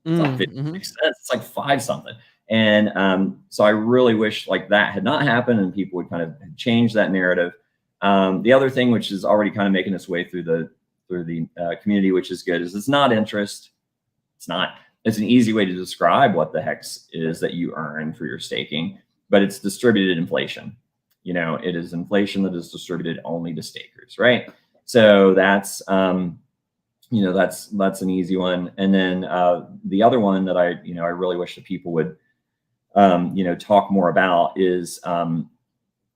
It's like 56 cents. It's like 5 something. And so I really wish like that had not happened and people would kind of change that narrative. The other thing, which is already kind of making its way through the community, which is good, is it's not interest. It's an easy way to describe what the hex is that you earn for your staking, but it's distributed inflation. You know, it is inflation that is distributed only to stakers, right? So that's, you know, that's an easy one. And then the other one that I really wish that people would, you know, talk more about is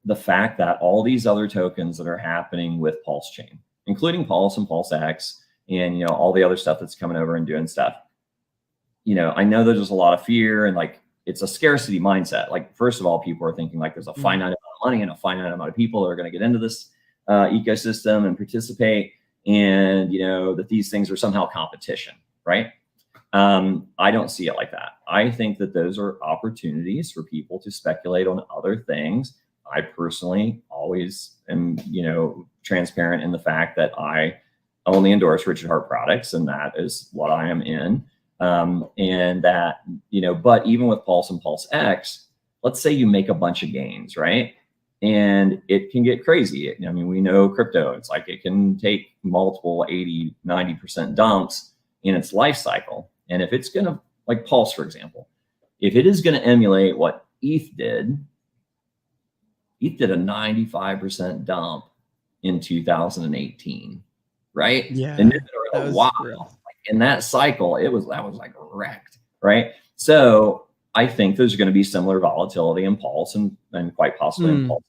the fact that all these other tokens that are happening with PulseChain, including Pulse and PulseX, and, you know, all the other stuff that's coming over and doing stuff. You know, I know there's just a lot of fear and like, it's a scarcity mindset. Like, first of all, people are thinking like there's a finite amount of money and a finite amount of people that are going to get into this ecosystem and participate. And, you know, that these things are somehow competition, right? I don't see it like that. I think that those are opportunities for people to speculate on other things. I personally always am, you know, transparent in the fact that I only endorse Richard Hart products, and that is what I am in. And that, you know, but even with Pulse and PulseX, let's say you make a bunch of gains, right? and it can get crazy. I mean, we know crypto, it's like it can take multiple 80, 90% dumps in its life cycle. And if it's going to, like Pulse, for example, if it is going to emulate what ETH did a 95% dump in 2018, right? Yeah. And wow. Like in that cycle, that was like wrecked, right? So I think there's going to be similar volatility in Pulse and quite possibly in PulseX.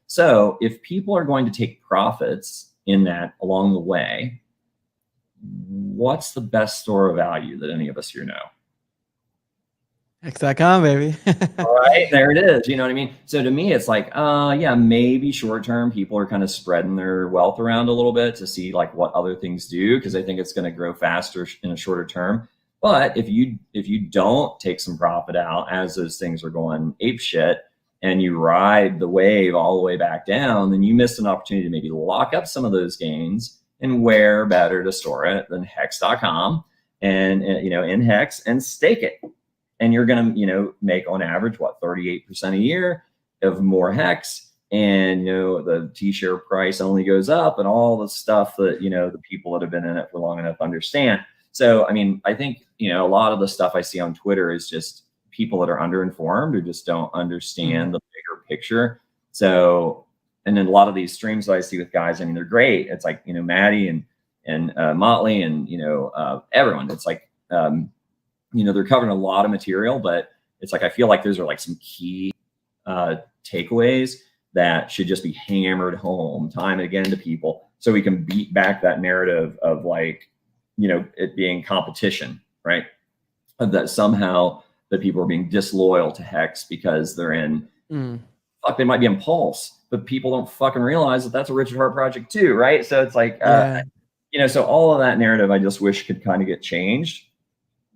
So if people are going to take profits in that along the way, what's the best store of value that any of us here know? Hex.com, baby. All right, there it is. You know what I mean? So to me, it's like, yeah, maybe short term people are kind of spreading their wealth around a little bit to see like what other things do, because I think it's going to grow faster in a shorter term. But if you don't take some profit out as those things are going ape shit, and you ride the wave all the way back down, then you missed an opportunity to maybe lock up some of those gains. And where better to store it than Hex.com and in Hex, and stake it. And you're going to, make on average, 38% a year of more Hex. And, the T-share price only goes up, and all the stuff that, the people that have been in it for long enough understand. So, I mean, I think, a lot of the stuff I see on Twitter is just people that are underinformed or just don't understand the bigger picture. So, and then a lot of these streams that I see with guys, I mean, they're great. It's like, Maddie and Motley and, everyone. It's like, they're covering a lot of material, but it's like, I feel like those are like some key takeaways that should just be hammered home time and again to people, so we can beat back that narrative of like, it being competition, right? Of that somehow that people are being disloyal to Hex because they're in, fuck, they might be in Pulse, but people don't fucking realize that that's a Richard Hart project too, right? So it's like, so all of that narrative I just wish could kind of get changed.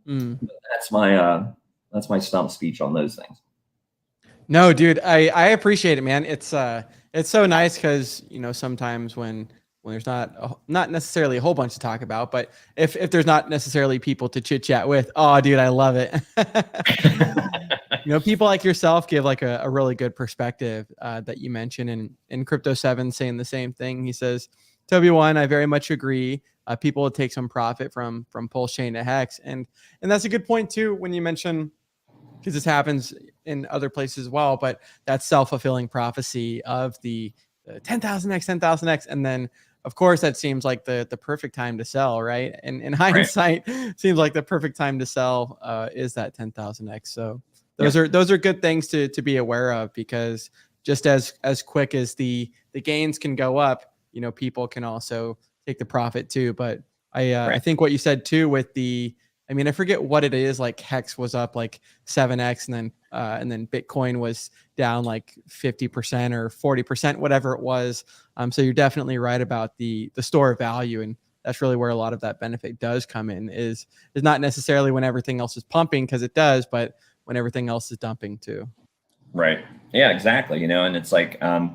That's my stump speech on those things. No, dude, I appreciate it, man. It's so nice because sometimes when there's not necessarily a whole bunch to talk about, but if there's not necessarily people to chit chat with, oh, dude, I love it. People like yourself give like a really good perspective that you mentioned, and Crypto 7 saying the same thing. He says, Toby1, I very much agree. People will take some profit from PulseChain to Hex, and that's a good point too when you mention, because this happens in other places as well, but that self-fulfilling prophecy of the 10,000x, and then of course that seems like the perfect time to sell, right? And in hindsight, seems like the perfect time to sell is that 10,000x. So those are good things to be aware of, because just as quick as the gains can go up, people can also take the profit too. But I think what you said too with I forget what it is, like Hex was up like 7x, and then Bitcoin was down like 50% or 40%, whatever it was. So you're definitely right about the store of value, and that's really where a lot of that benefit does come in, is not necessarily when everything else is pumping, because it does, but when everything else is dumping too. Right. Yeah, exactly. And it's like, I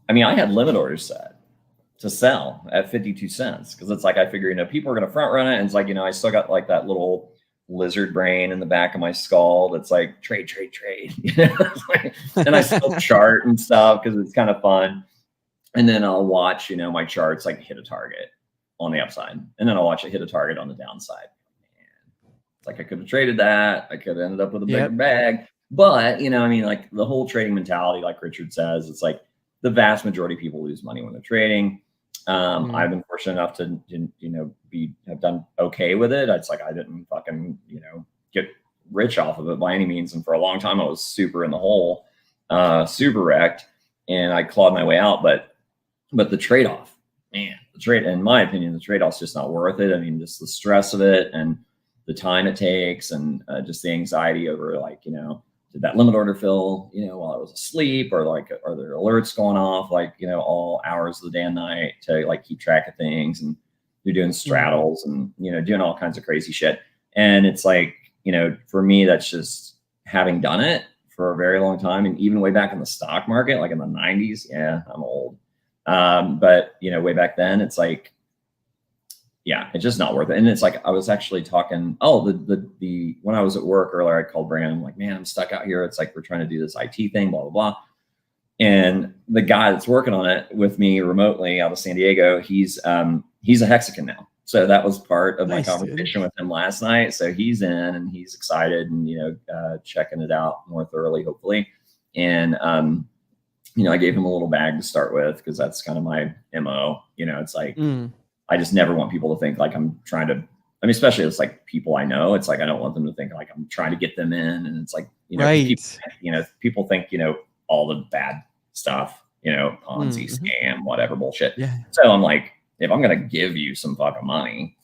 had limit orders set to sell at 52 cents, because it's like, I figure, people are going to front run it. And it's like, I still got like that little lizard brain in the back of my skull that's like trade. And I still chart and stuff because it's kind of fun. And then I'll watch, my charts like hit a target on the upside, and then I'll watch it hit a target on the downside. Man, it's like I could have traded that. I could have ended up with a bigger bag. But, like the whole trading mentality, like Richard says, it's like the vast majority of people lose money when they're trading. I've been fortunate enough to have done okay with it. It's like I didn't fucking get rich off of it by any means, and for a long time I was super in the hole, super wrecked, and I clawed my way out. But the trade-off, man, in my opinion, the trade-off's just not worth it. Just the stress of it and the time it takes, and just the anxiety over like, did that limit order fill, while I was asleep, or like, are there alerts going off, like, all hours of the day and night to like keep track of things, and you're doing straddles and, doing all kinds of crazy shit. And it's like, for me, that's just having done it for a very long time. And even way back in the stock market, like in the 90s, yeah, I'm old. But way back then, it's like, yeah, it's just not worth it. And it's like, I was actually talking, when I was at work earlier, I called Brandon, I'm like, man, I'm stuck out here. It's like, we're trying to do this IT thing, blah, blah, blah. And the guy that's working on it with me remotely out of San Diego, he's a Hexican now. So that was part of my conversation with him last night. So he's in and he's excited and, checking it out more thoroughly, hopefully. And, I gave him a little bag to start with because that's kind of my MO. It's like, I just never want people to think like I'm trying to, especially it's like people I know. It's like, I don't want them to think like I'm trying to get them in. And it's like, people think, all the bad stuff, Ponzi scam, whatever bullshit. Yeah. So I'm like, if I'm going to give you some fucking money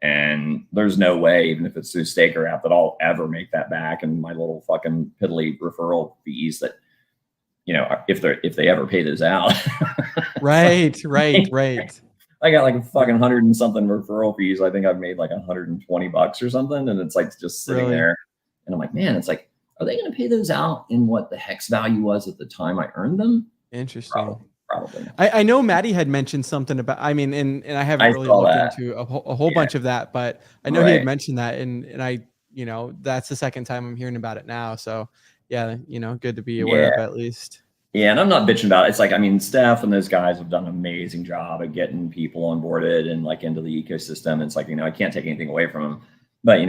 and there's no way, even if it's through Staker app, that I'll ever make that back. And my little fucking piddly referral fees that, if they ever pay those out. Right. I got like a fucking 100 and something referral fees. I think I've made like $120 or something. And it's like just sitting there. And I'm like, man, it's like, are they going to pay those out in what the hex value was at the time I earned them? Interesting. Probably. I know Maddie had mentioned something about, and I haven't really looked into a whole bunch of that, but I know he had mentioned that and I, that's the second time I'm hearing about it now. So yeah, good to be aware of at least. Yeah. And I'm not bitching about it. It's like, Steph and those guys have done an amazing job at getting people onboarded and like into the ecosystem. It's like, I can't take anything away from them, but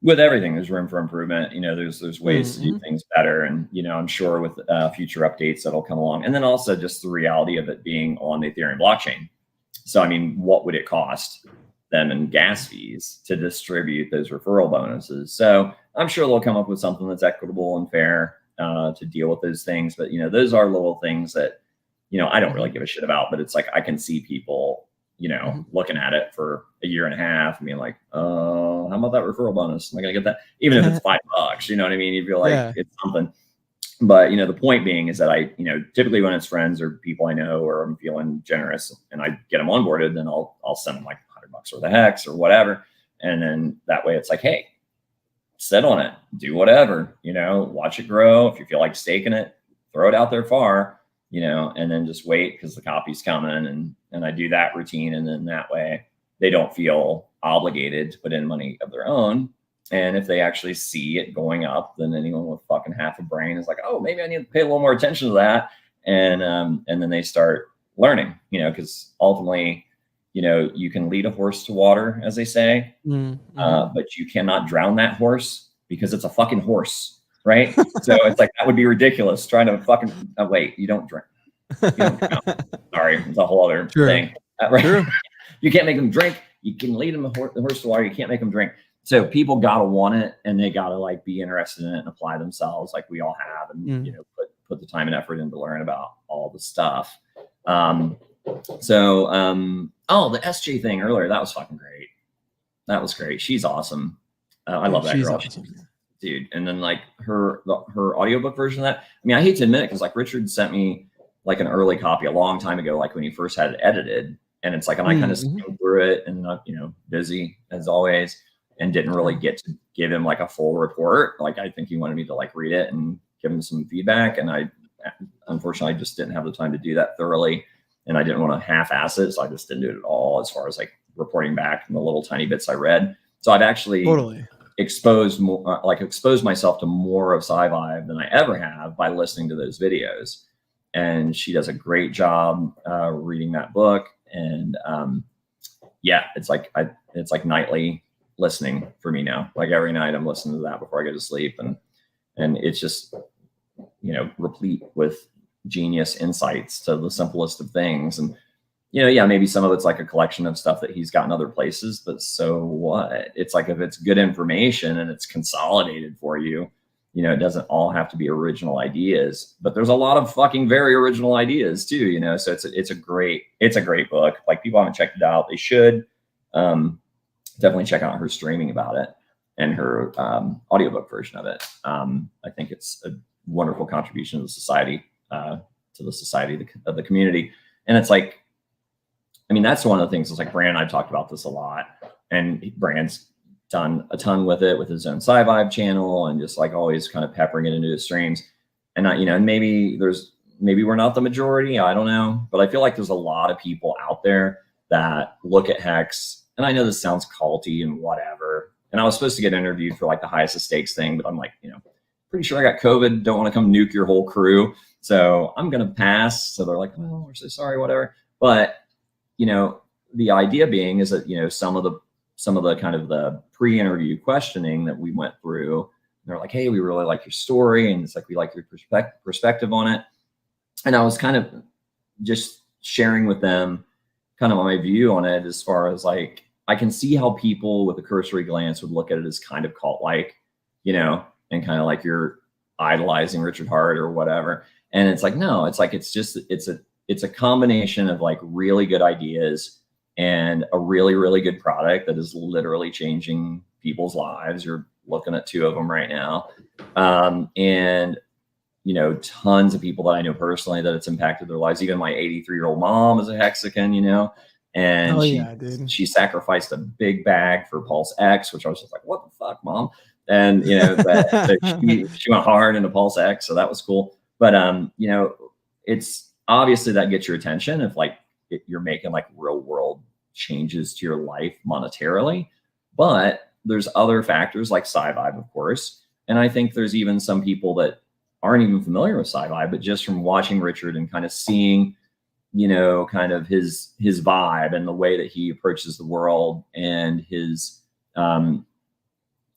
with everything, there's room for improvement. There's ways to do things better. And, I'm sure with future updates that'll come along. And then also just the reality of it being on the Ethereum blockchain. So, what would it cost them in gas fees to distribute those referral bonuses? So I'm sure they'll come up with something that's equitable and fair to deal with those things. But, those are little things that, I don't really give a shit about, but it's like, I can see people, looking at it for a year and a half and being like, how about that referral bonus? Am I going to get that? Even if it's $5, you know what I mean? You feel like it's something. But, the point being is that I, typically when it's friends or people I know or I'm feeling generous and I get them onboarded, then I'll send them like $100 worth of hex or whatever. And then that way it's like, hey, sit on it, do whatever, watch it grow. If you feel like staking it, throw it out there far. And then just wait because the copy's coming and I do that routine. And then that way they don't feel obligated to put in money of their own. And if they actually see it going up, then anyone with fucking half a brain is like, oh, maybe I need to pay a little more attention to that. And then they start learning, because ultimately, you can lead a horse to water, as they say, but you cannot drown that horse because it's a fucking horse. Right. So it's like, that would be ridiculous trying to fucking wait, you don't drink. Sorry. It's a whole other thing. Right? You can't make them drink. You can lead them the horse to water. You can't make them drink. So people got to want it and they got to like be interested in it and apply themselves like we all have and, put the time and effort in to learn about all the stuff. The SJ thing earlier, that was fucking great. That was great. She's awesome. I love that girl. Awesome. Dude. And then like her audiobook version of that. I hate to admit it because like Richard sent me like an early copy a long time ago, like when he first had it edited. And it's like, and I kind of skimmed through it and busy as always, and didn't really get to give him like a full report. Like I think he wanted me to like read it and give him some feedback. And I unfortunately just didn't have the time to do that thoroughly. And I didn't want to half-ass it. So I just didn't do it at all as far as like reporting back from the little tiny bits I read. So I've actually exposed myself to more of SciVive than I ever have by listening to those videos. And she does a great job reading that book. And it's like nightly listening for me now. Like every night I'm listening to that before I go to sleep. And it's just, replete with genius insights to the simplest of things. And maybe some of it's like a collection of stuff that he's got in other places, but so what? It's like, if it's good information and it's consolidated for you, it doesn't all have to be original ideas, but there's a lot of fucking very original ideas too, so it's a great book. Like people haven't checked it out. They should definitely check out her streaming about it and her audiobook version of it. I think it's a wonderful contribution to the society, of the community. And it's like, that's one of the things. It's like Bran and I've talked about this a lot, and Bran's done a ton with it with his own SciVive channel and just like always kind of peppering it into his streams. And maybe we're not the majority. I don't know, but I feel like there's a lot of people out there that look at Hex, and I know this sounds culty and whatever. And I was supposed to get interviewed for like the highest of stakes thing, but I'm like, pretty sure I got COVID. Don't want to come nuke your whole crew. So I'm going to pass. So they're like, oh, we're so sorry, whatever. But, you know, the idea being is that, you know, some of the kind of the pre-interview questioning that we went through, they're like, hey, we really like your story. And it's like, we like your perspective on it. And I was kind of just sharing with them kind of my view on it, as far as like, I can see how people with a cursory glance would look at it as kind of cult-like, you know, and kind of like you're idolizing Richard Hart or whatever. And it's like, no, it's like, it's a combination of like really good ideas and a really, really good product that is literally changing people's lives. You're looking at 2 of them right now. And, you know, tons of people that I know personally that it's impacted their lives. Even my 83-year-old mom is a Hexican, you know, and she sacrificed a big bag for PulseX, which I was just like, what the fuck, mom? And, you know, but she went hard into PulseX. So that was cool. But, you know, it's obviously that gets your attention if like you're making like real world changes to your life monetarily. But there's other factors like SciVibe, of course. And I think there's even some people that aren't even familiar with SciVibe, but just from watching Richard and kind of seeing, you know, kind of his vibe and the way that he approaches the world and his,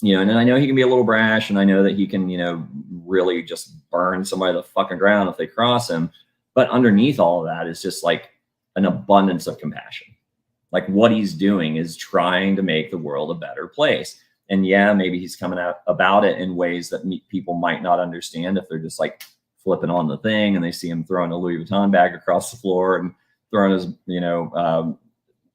you know, and I know he can be a little brash, and I know that he can, you know, really just burn somebody to the fucking ground if they cross him. But underneath all of that is just like an abundance of compassion. Like what he's doing is trying to make the world a better place. And yeah, maybe he's coming out about it in ways that people might not understand if they're just like flipping on the thing and they see him throwing a Louis Vuitton bag across the floor and throwing his, you know,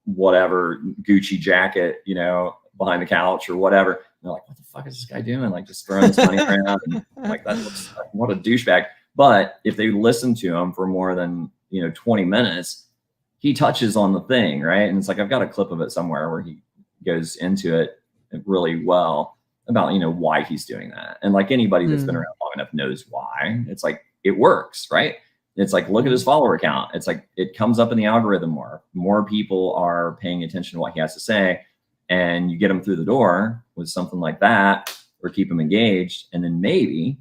whatever Gucci jacket, you know, behind the couch or whatever. And they're like, what the fuck is this guy doing? Like just throwing his money around. And like, that looks like, what a douchebag. But if they listen to him for more than, you know, 20 minutes, he touches on the thing, right? And it's like, I've got a clip of it somewhere where he goes into it really well about, you know, why he's doing that. And like anybody that's been around long enough knows why. It's like, it works, right? It's like, look at his follower count. It's like, it comes up in the algorithm more people are paying attention to what he has to say. And you get them through the door with something like that, or keep them engaged. And then maybe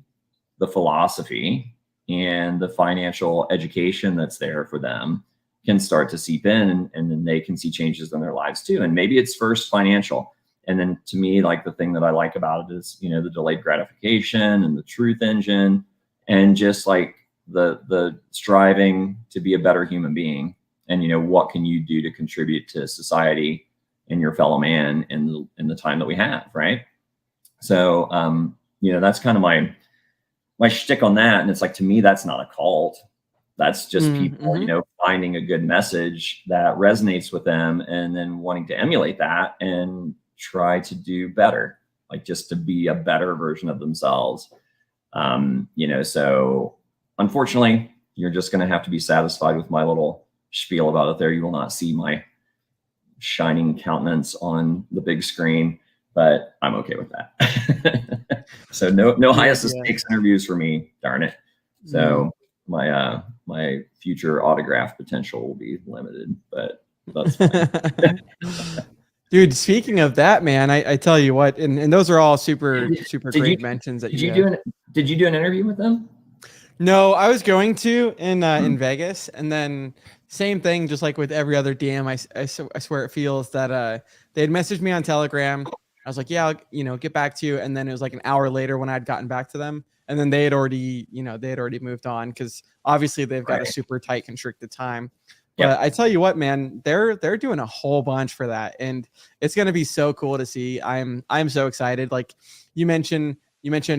the philosophy and the financial education that's there for them can start to seep in, and then they can see changes in their lives too. And maybe it's first financial. And then to me, like the thing that I like about it is, you know, the delayed gratification and the truth engine, and just like the striving to be a better human being. And, you know, what can you do to contribute to society and your fellow man in the time that we have, right? So, you know, that's kind of my shtick on that. And it's like, to me, that's not a cult. That's just people, you know, finding a good message that resonates with them and then wanting to emulate that and try to do better, like just to be a better version of themselves. You know, so unfortunately, you're just going to have to be satisfied with my little spiel about it there. You will not see my shining countenance on the big screen, but I'm okay with that. So no highest stakes interviews for me, darn it. So my future autograph potential will be limited, but that's fine. Dude, speaking of that, man, I tell you what, and those are all super great mentions that did you do an interview with them? No, I was going to in Vegas, and then same thing, just like with every other DM, I swear it feels that they had messaged me on Telegram. I was like, yeah, I'll, you know, get back to you, and then it was like an hour later when I'd gotten back to them, and then they had already moved on, because obviously they've got a super tight constricted time. But I tell you what, man, they're doing a whole bunch for that, and it's gonna be so cool to see. I'm so excited. Like you mentioned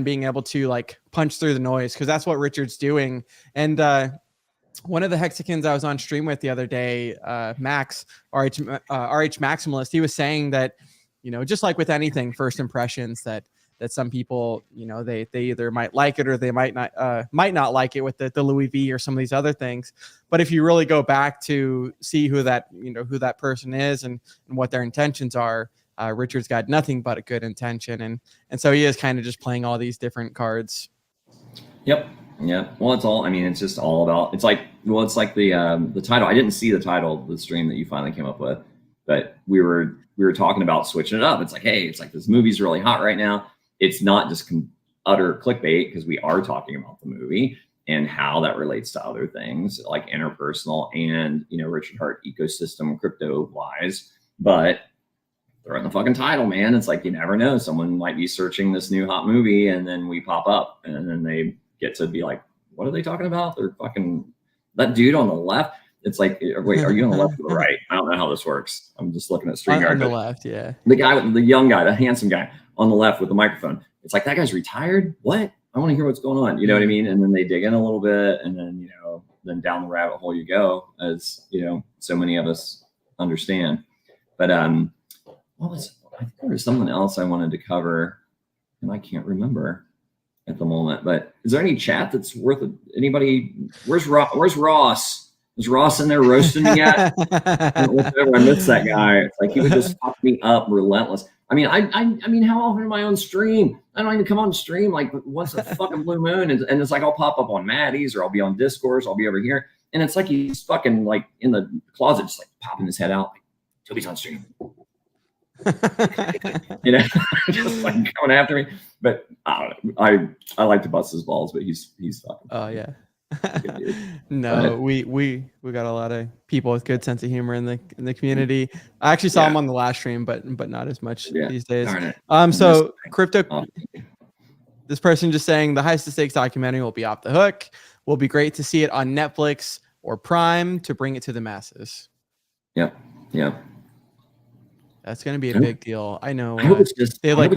being able to like punch through the noise, because that's what Richard's doing. And one of the Hexicans I was on stream with the other day, Max, RH Maximalist, he was saying that, you know, just like with anything, first impressions, that some people, you know, they either might like it or they might not like it with the Louis V or some of these other things. But if you really go back to see who that person is and what their intentions are, Richard's got nothing but a good intention, and so he is kind of just playing all these different cards. Yep. Yeah. Well, it's just all about, it's like the title. I didn't see the title of the stream that you finally came up with, but we were talking about switching it up. It's like, hey, it's like this movie's really hot right now. It's not just utter clickbait, because we are talking about the movie, and how that relates to other things like interpersonal and, you know, Richard Hart ecosystem crypto wise. But they're in the fucking title, man. It's like, you never know. Someone might be searching this new hot movie and then we pop up and then they get to be like, what are they talking about? They're fucking that dude on the left. It's like, wait, are you on the left or the right? I don't know how this works. I'm just looking at StreamYard. On the left, yeah. The guy, the young guy, the handsome guy on the left with the microphone. It's like, that guy's retired? What? I want to hear what's going on. You know what I mean? And then they dig in a little bit and then, you know, then down the rabbit hole you go, as, you know, so many of us understand. But what was, I think there was something else I wanted to cover and I can't remember at the moment. But is there any chat that's worth it? Anybody? Where's Ross? Is Ross in there roasting me yet? I miss that guy. It's like he would just fuck me up relentless. I mean, I mean, how often am I on stream? I don't even come on stream like once a fucking blue moon, and it's like I'll pop up on Maddie's or I'll be on Discourse, I'll be over here, and it's like he's fucking like in the closet, just like popping his head out, like Toby's on stream. You know, just like coming after me. But I don't know. I like to bust his balls, but he's fucking. Oh yeah. No, we got a lot of people with good sense of humor in the community. I actually saw him on the last stream, but not as much these days. So crypto. This person just saying the Heist to Stakes documentary will be off the hook. Will be great to see it on Netflix or Prime to bring it to the masses. Yeah. That's going to be a big deal. I know. I hope it's just. They like.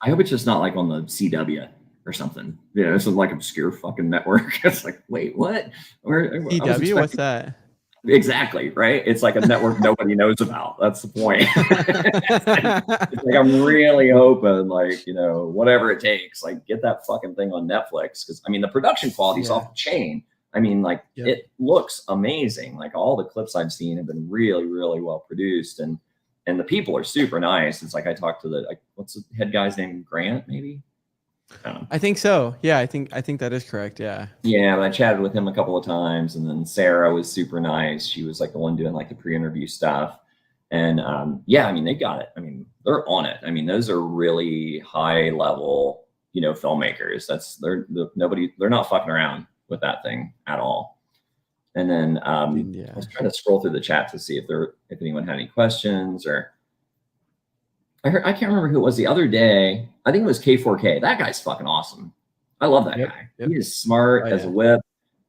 I hope it's just not like on the CW or something. Yeah, this is like obscure fucking network. It's like, wait, what? CW? What's that? Exactly, right? It's like a network nobody knows about. That's the point. It's like I'm really hoping, like, you know, whatever it takes, like get that fucking thing on Netflix. Because I mean, the production quality is off the chain. I mean, like it looks amazing. Like all the clips I've seen have been really, really well produced, and the people are super nice. It's like I talked to the what's the head guy's name? Grant, maybe. I think so. Yeah, I think that is correct. Yeah. Yeah, but I chatted with him a couple of times, and then Sarah was super nice. She was like the one doing like the pre-interview stuff, and yeah, I mean they got it. I mean they're on it. I mean those are really high level, you know, filmmakers. They're not fucking around with that thing at all. And then I was trying to scroll through the chat to see if anyone had any questions or. I can't remember who it was the other day. I think it was K4K. That guy's fucking awesome. I love that guy. He is smart as a whip.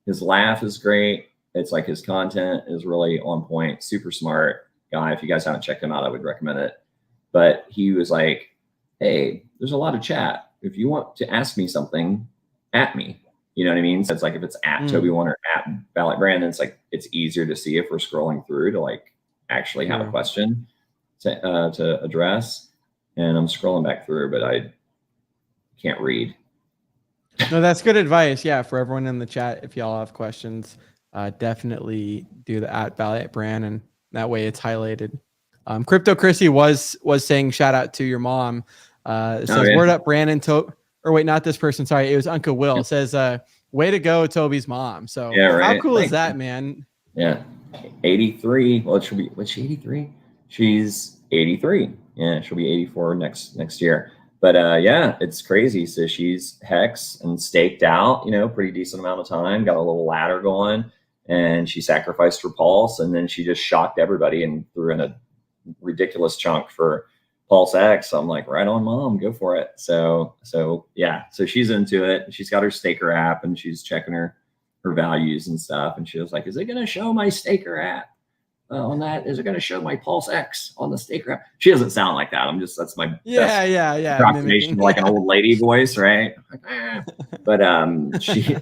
His laugh is great. It's like his content is really on point. Super smart guy. If you guys haven't checked him out, I would recommend it. But he was like, hey, there's a lot of chat. If you want to ask me something, at me. You know what I mean? So it's like if it's at Toby1 or at BallietBran, then it's like it's easier to see if we're scrolling through to like actually have a question to address. And I'm scrolling back through, but I can't read. No, that's good advice. Yeah, for everyone in the chat, if y'all have questions, definitely do the at BallietBran, and that way it's highlighted. Crypto Chrissy was saying shout out to your mom. It says word up Brandon or wait, not this person. Sorry, it was Uncle Will. It says way to go, Toby's mom. So how cool is that, man? Yeah, 83. Well, she'll be. What's she 83? She's 83. Yeah, she'll be 84 next year. But yeah, it's crazy. So she's Hex and staked out, you know, pretty decent amount of time, got a little ladder going, and she sacrificed her Pulse, and then she just shocked everybody and threw in a ridiculous chunk for PulseX. So I'm like, right on, mom, go for it. So yeah, so she's into it. She's got her staker app and she's checking her values and stuff. And she was like, is it going to show my staker app? On that, is it going to show my PulseX on the staker app? She doesn't sound like that. That's my approximation, like an old lady voice, right? But she's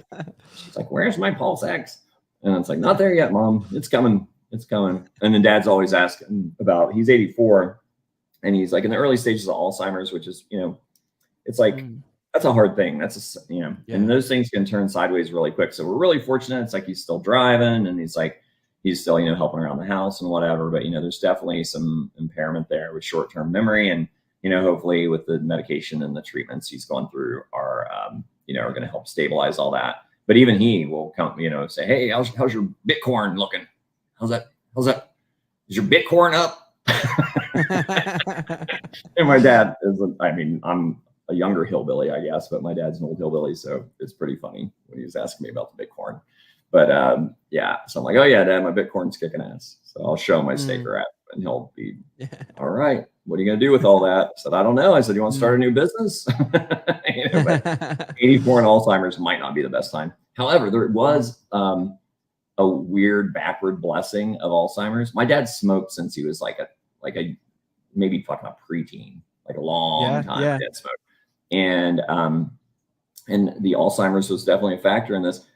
like, where's my PulseX? And it's like, not there yet, mom. It's coming. And then dad's always asking about. He's 84, and he's like in the early stages of Alzheimer's, which is, you know, it's like that's a hard thing. That's and those things can turn sideways really quick. So we're really fortunate. It's like he's still driving, and he's still, you know, helping around the house and whatever. But, you know, there's definitely some impairment there with short-term memory. And, you know, hopefully with the medication and the treatments he's gone through are going to help stabilize all that. But even he will come, you know, say, hey, how's your Bitcoin looking? How's that? Is your Bitcoin up? And my dad is, I'm a younger hillbilly, I guess, but my dad's an old hillbilly, so it's pretty funny when he was asking me about the Bitcoin. But yeah, so I'm like, oh yeah, Dad, my Bitcoin's kicking ass. So I'll show him my staker app, and he'll be, all right, what are you gonna do with all that? I said, I don't know. I said, you want to start a new business? You know, but 84 and Alzheimer's might not be the best time. However, there was a weird backward blessing of Alzheimer's. My dad smoked since he was like a maybe fucking a preteen, like a long time. Yeah. Dad smoked. And the Alzheimer's was definitely a factor in this.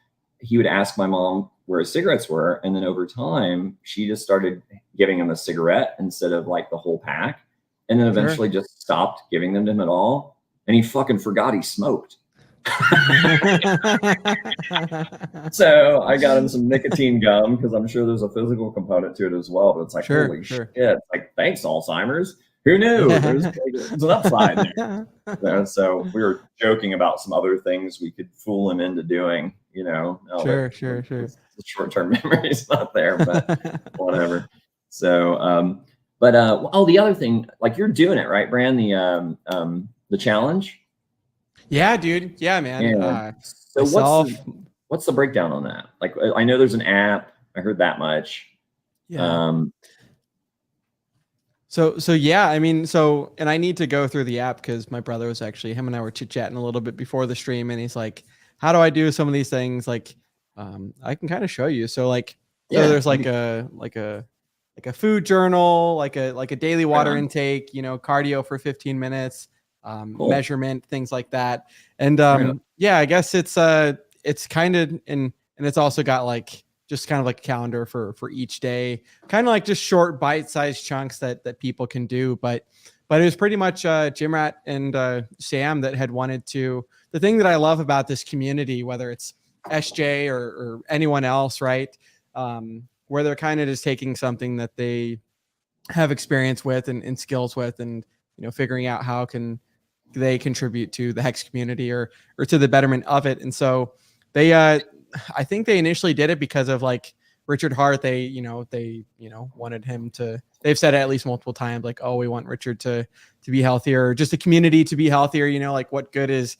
He would ask my mom where his cigarettes were, and then over time she just started giving him a cigarette instead of like the whole pack, and then eventually just stopped giving them to him at all, and he fucking forgot he smoked. So I got him some nicotine gum because I'm sure there's a physical component to it as well, but it's like, holy shit, it's like, thanks Alzheimer's. Who knew? There's an upside there. So we were joking about some other things we could fool him into doing, you know. Sure. The short-term memory is not there, but whatever. So, the other thing, like you're doing it, right, Bran? The challenge. Yeah, dude. Yeah, man. So what's the breakdown on that? Like, I know there's an app. I heard that much. Yeah. So yeah, I mean, and I need to go through the app because my brother was actually, him and I were chit-chatting a little bit before the stream, and he's like, how do I do some of these things? Like, I can kind of show you. So like, so there's like a food journal, like a daily water intake, you know, cardio for 15 minutes, measurement, things like that. And yeah, I guess it's kind of, and it's also got like, just kind of like a calendar for each day, kind of like just short bite-sized chunks that people can do. But it was pretty much Jim Rat and Sam that had wanted to. The thing that I love about this community, whether it's SJ or anyone else, right, where they're kind of just taking something that they have experience with and skills with, and you know, figuring out how can they contribute to the Hex community or to the betterment of it. And so they I think they initially did it because of like Richard Hart. They wanted him to, they've said it at least multiple times, like, oh, we want Richard to be healthier, or just the community to be healthier. You know, like what good is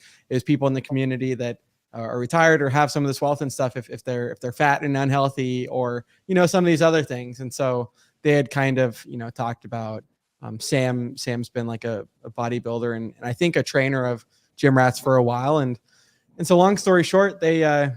people in the community that are retired or have some of this wealth and stuff if they're fat and unhealthy, or, you know, some of these other things. And so they had kind of, you know, talked about Sam's been like a bodybuilder and I think a trainer of Jim Rat's for a while. And so long story short, they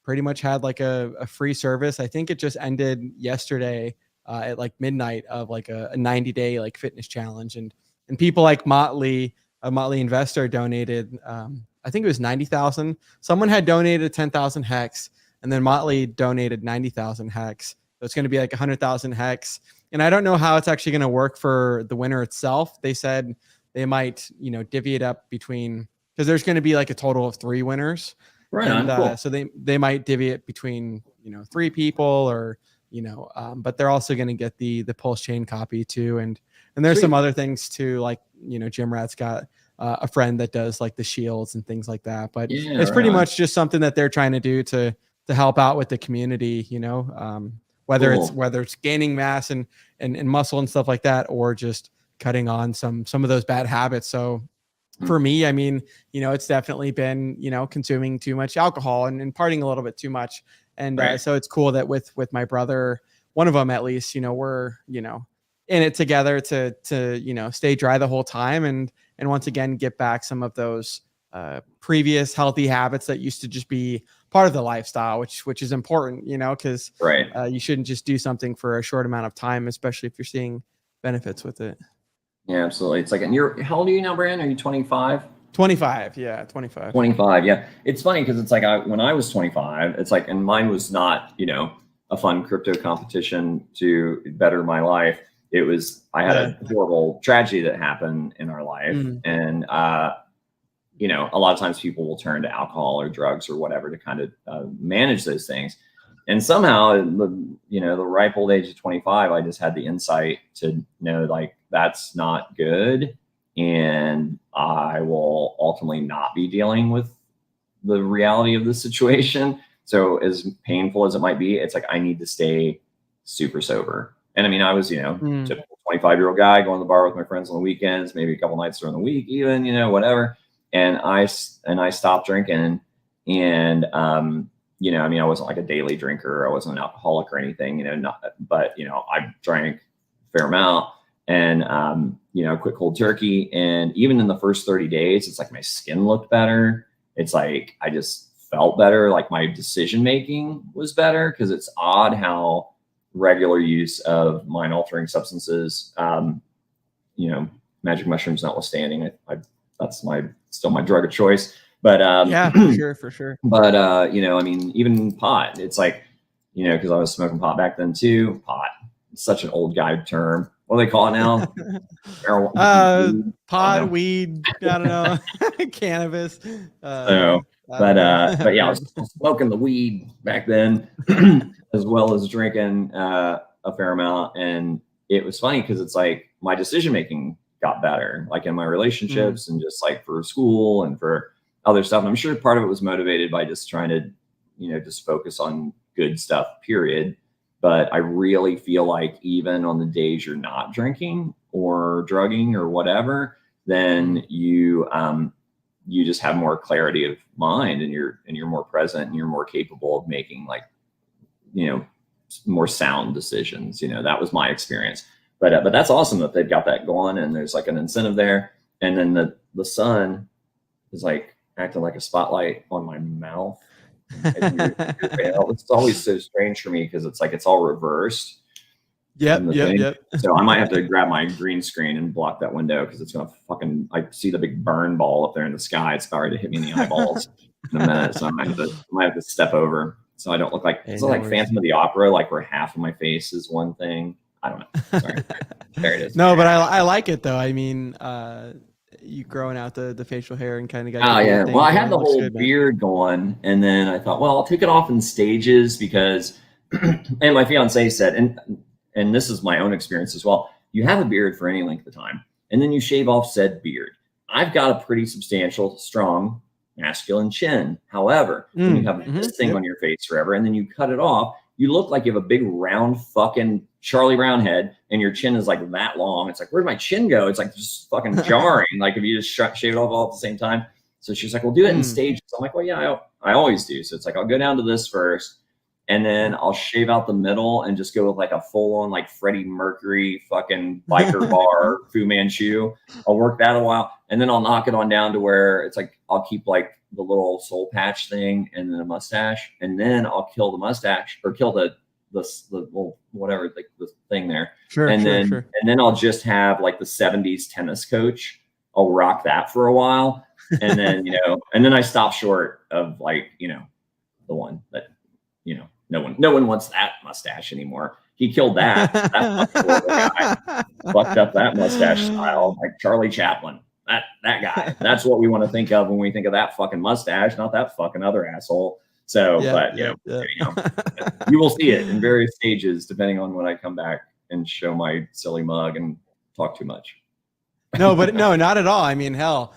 pretty much had like a free service. I think it just ended yesterday at like midnight of like a 90-day like fitness challenge. And people like Motley, a Motley investor, donated, I think it was 90,000. Someone had donated 10,000 hex, and then Motley donated 90,000 hex. So it's going to be like 100,000 hex. And I don't know how it's actually going to work for the winner itself. They said they might, you know, divvy it up between, because there's going to be like a total of 3 winners. Right. And cool. So they might divvy it between, you know, 3 people, or, you know, but they're also going to get the PulseChain copy too. And there's some other things too, like, you know, Jim Rat's got a friend that does like the shields and things like that. But it's pretty much just something that they're trying to do to help out with the community, you know, whether it's gaining mass and muscle and stuff like that, or just cutting on some of those bad habits. So for me, I mean, you know, it's definitely been, you know, consuming too much alcohol and partying a little bit too much. And so it's cool that with my brother, one of them at least, you know, we're, you know, in it together to, you know, stay dry the whole time. And once again, get back some of those previous healthy habits that used to just be part of the lifestyle, which is important, you know, because you shouldn't just do something for a short amount of time, especially if you're seeing benefits with it. Yeah, absolutely. It's like, and how old are you now, Brand? Are you 25? 25. Yeah. 25. 25. Yeah. It's funny because it's like, when I was 25, it's like, and mine was not, you know, a fun crypto competition to better my life. It was, I had a horrible tragedy that happened in our life. And, you know, a lot of times people will turn to alcohol or drugs or whatever to kind of manage those things. And somehow, you know, the ripe old age of 25, I just had the insight to know, like, that's not good. And I will ultimately not be dealing with the reality of the situation. So as painful as it might be, it's like, I need to stay super sober. And I mean, I was, you know, typical 25-year-old guy going to the bar with my friends on the weekends, maybe a couple nights during the week even, you know, whatever. and I stopped drinking, and you know, I mean, I wasn't like a daily drinker, I wasn't an alcoholic or anything, you know, but you know, I drank a fair amount, and you know, quit cold turkey. And even in the first 30 days, it's like my skin looked better. It's like I just felt better, like my decision making was better, because it's odd how regular use of mind altering substances, you know, magic mushrooms notwithstanding, that's still my drug of choice. But yeah, for sure. But you know, I mean, even pot, it's like, you know, because I was smoking pot back then too. Pot, it's such an old guy term. What do they call it now? Pot, weed, I don't know, cannabis. But yeah, I was smoking the weed back then, as well as drinking a fair amount. And it was funny because it's like my decision making got better, like in my relationships and just like for school and for other stuff. And I'm sure part of it was motivated by just trying to, you know, just focus on good stuff, period. But I really feel like even on the days you're not drinking or drugging or whatever, then you just have more clarity of mind, and you're more present, and you're more capable of making, like, you know, more sound decisions. You know, that was my experience. But that's awesome that they've got that going, and there's like an incentive there. And then the sun is like acting like a spotlight on my mouth. It's always so strange for me because it's like it's all reversed. Yep. So I might have to grab my green screen and block that window, because it's gonna fucking, I see the big burn ball up there in the sky. It's about ready to hit me in the eyeballs in a minute. So I might have to step over so I don't look like it's like Phantom of the Opera, like where half of my face is one thing. I don't know. Sorry. There it is. No, but I like it though. I mean, you growing out the facial hair and kind of got. Oh yeah. Well, I had the whole beard going, and then I thought, well, I'll take it off in stages, because, and my fiance said, and this is my own experience as well, you have a beard for any length of time, and then you shave off said beard. I've got a pretty substantial, strong, masculine chin. However, when you have this thing on your face forever, and then you cut it off, you look like you have a big round fucking Charlie Brown head, and your chin is like that long. It's like, where'd my chin go? It's like just fucking jarring. Like if you just shave it off all at the same time. So she's like, well, do it in stages. I'm like, well, yeah, I always do. So it's like, I'll go down to this first, and then I'll shave out the middle and just go with like a full on like Freddie Mercury fucking biker bar Fu Manchu. I'll work that a while, and then I'll knock it on down to where it's like, I'll keep like the little soul patch thing and then a mustache, and then I'll kill the mustache, or kill the little whatever, like the thing there. And then I'll just have like the 70s tennis coach. I'll rock that for a while, and then, you know, and then I stop short of like, you know, the one that, you know, no one wants that mustache anymore. He killed that. That guy fucked up that mustache style, like Charlie Chaplin. That guy. That's what we want to think of when we think of that fucking mustache, not that fucking other asshole. So, you know, you will see it in various stages depending on when I come back and show my silly mug and talk too much. No, not at all. I mean, hell,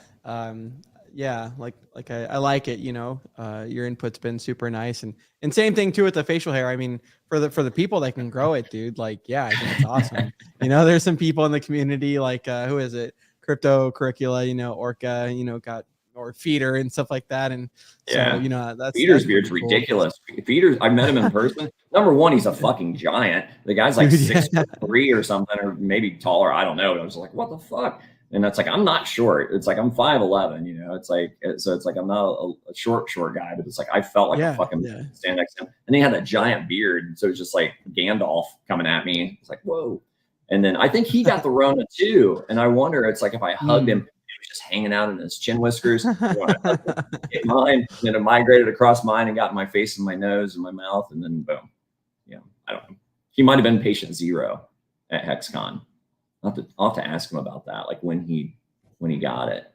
yeah, like I like it. You know, your input's been super nice, and same thing too with the facial hair. I mean, for the people that can grow it, dude, like, yeah, I think it's awesome. You know, there's some people in the community, like who is it? Crypto Curricula, you know, Orca, you know, got, or Feeder and stuff like that. And so, you know, that's Feeder's beard's cool. Ridiculous. Feeder's, I met him in person. Number one, he's a fucking giant. The guy's like 6'3" or something, or maybe taller. I don't know. I was like, what the fuck? And that's like, I'm not short. It's like, I'm 5'11", you know, it's like, so it's like, I'm not a short guy, but it's like, I felt like a fucking stand next to him. And he had that giant beard. So it's just like Gandalf coming at me. It's like, whoa. And then I think he got the Rona too. And I wonder, it's like if I hugged him, he was just hanging out in his chin whiskers. Get mine, and then it migrated across mine and got in my face and my nose and my mouth. And then boom. Yeah, I don't know. He might have been patient zero at HexCon. I'll have to ask him about that, like when he got it.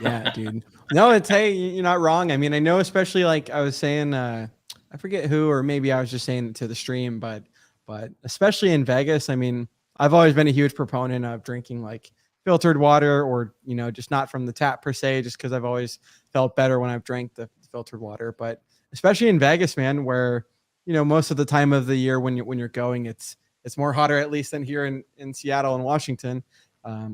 Yeah, dude. No, it's, hey, you're not wrong. I mean, I know, especially like I was saying, I forget who, or maybe I was just saying it to the stream, but especially in Vegas, I mean, I've always been a huge proponent of drinking like filtered water, or, you know, just not from the tap per se, just because I've always felt better when I've drank the filtered water. But especially in Vegas, man, where, you know, most of the time of the year when you're going, it's more hotter, at least, than here in Seattle and Washington.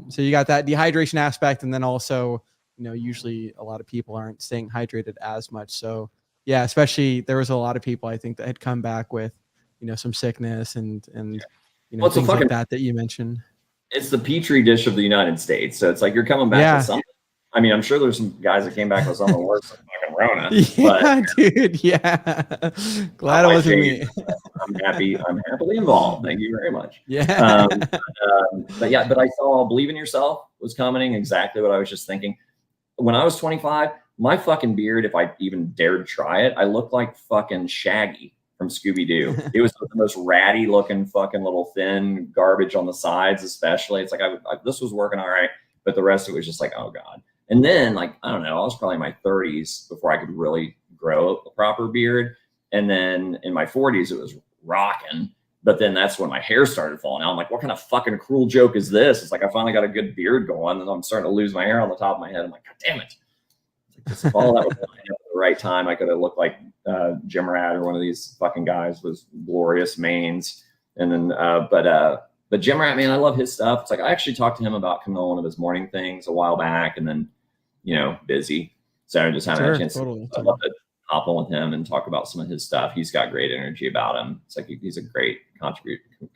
So you got that dehydration aspect, and then also, you know, usually a lot of people aren't staying hydrated as much. So yeah, especially there was a lot of people I think that had come back with, you know, some sickness and you know, things like that you mentioned. It's the petri dish of the United States. So it's like you're coming back with something. I mean, I'm sure there's some guys that came back with something worse than fucking Rona. Yeah, dude. Yeah. Glad it wasn't me. I'm happily involved. Thank you very much. Yeah. But I saw Believe in Yourself was commenting exactly what I was just thinking. When I was 25, my fucking beard, if I even dared try it, I looked like fucking Shaggy from Scooby-Doo. It was the most ratty looking fucking little thin garbage on the sides, especially. It's like this was working all right, but the rest of it was just like, oh God. And then, like, I don't know, I was probably in my 30s before I could really grow a proper beard. And then in my 40s, it was rocking. But then that's when my hair started falling out. I'm like, what kind of fucking cruel joke is this? It's like I finally got a good beard going, and I'm starting to lose my hair on the top of my head. I'm like, God damn it. It's like, all that was at the right time. I could have looked like Jim Rat or one of these fucking guys with glorious manes. And then, but Jim Rat, man, I love his stuff. It's like I actually talked to him about coming on one of his morning things a while back, and then, you know, busy. So I just haven't had a chance. I'd love to hop on with him and talk about some of his stuff. He's got great energy about him. It's like he's a great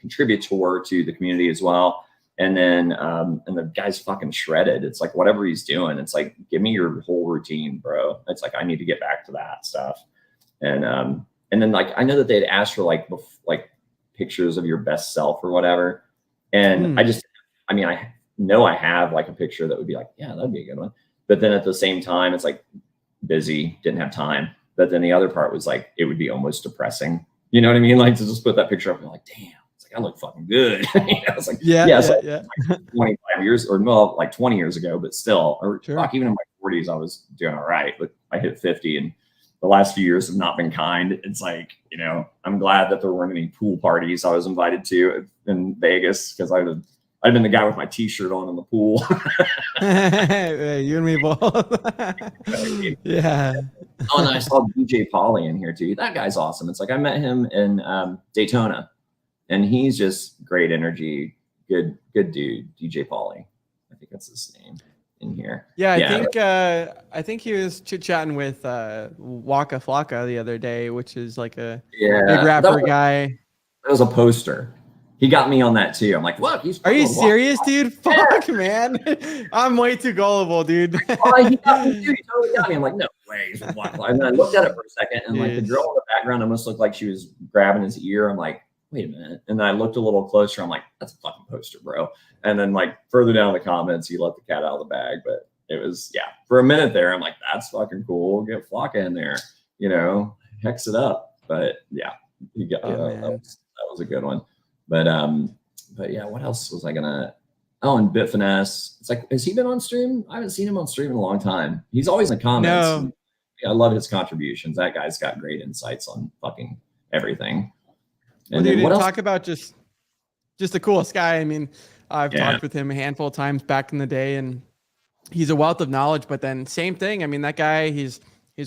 contributor to the community as well. And then and the guy's fucking shredded. It's like whatever he's doing, it's like, give me your whole routine, bro. It's like I need to get back to that stuff. And then like I know that they'd asked for like pictures of your best self or whatever. And I know I have like a picture that would be like, yeah, that'd be a good one. But then at the same time, it's like busy, didn't have time. But then the other part was like, it would be almost depressing. You know what I mean? Like to just put that picture up and like, damn, it's like, I look fucking good. You know, it's like, like 25 years or no, like 20 years ago, but still, or fuck, even in my 40s, I was doing all right, but I hit 50 and the last few years have not been kind. It's like, you know, I'm glad that there weren't any pool parties I was invited to in Vegas because I'd been the guy with my t-shirt on in the pool. You and me both. Yeah. Oh, and I saw DJ Polly in here too. That guy's awesome. It's like I met him in Daytona, and he's just great energy, good dude. DJ Polly, I think that's his name in here. Yeah, I think he was chit-chatting with Waka Flocka the other day, which is like a big rapper guy. That was a poster. He got me on that too. I'm like, look, are you serious, dude? Fuck, man. I'm way too gullible, dude. He got me too. He totally got me. I'm like, no way. And then I looked at it for a second, and like the girl in the background almost looked like she was grabbing his ear. I'm like, wait a minute. And then I looked a little closer. I'm like, that's a fucking poster, bro. And then like further down in the comments, he let the cat out of the bag. But it was, for a minute there, I'm like, that's fucking cool. Get Flocka in there, you know, hex it up. But yeah, he got that was a good one. But yeah, what else was I gonna? Oh, and Bitfinesse. It's like, has he been on stream? I haven't seen him on stream in a long time. He's always in the comments. No. I love his contributions. That guy's got great insights on fucking everything. And well, dude, talk about just the coolest guy. I mean, I've talked with him a handful of times back in the day, and he's a wealth of knowledge. But then same thing. I mean, that guy, he's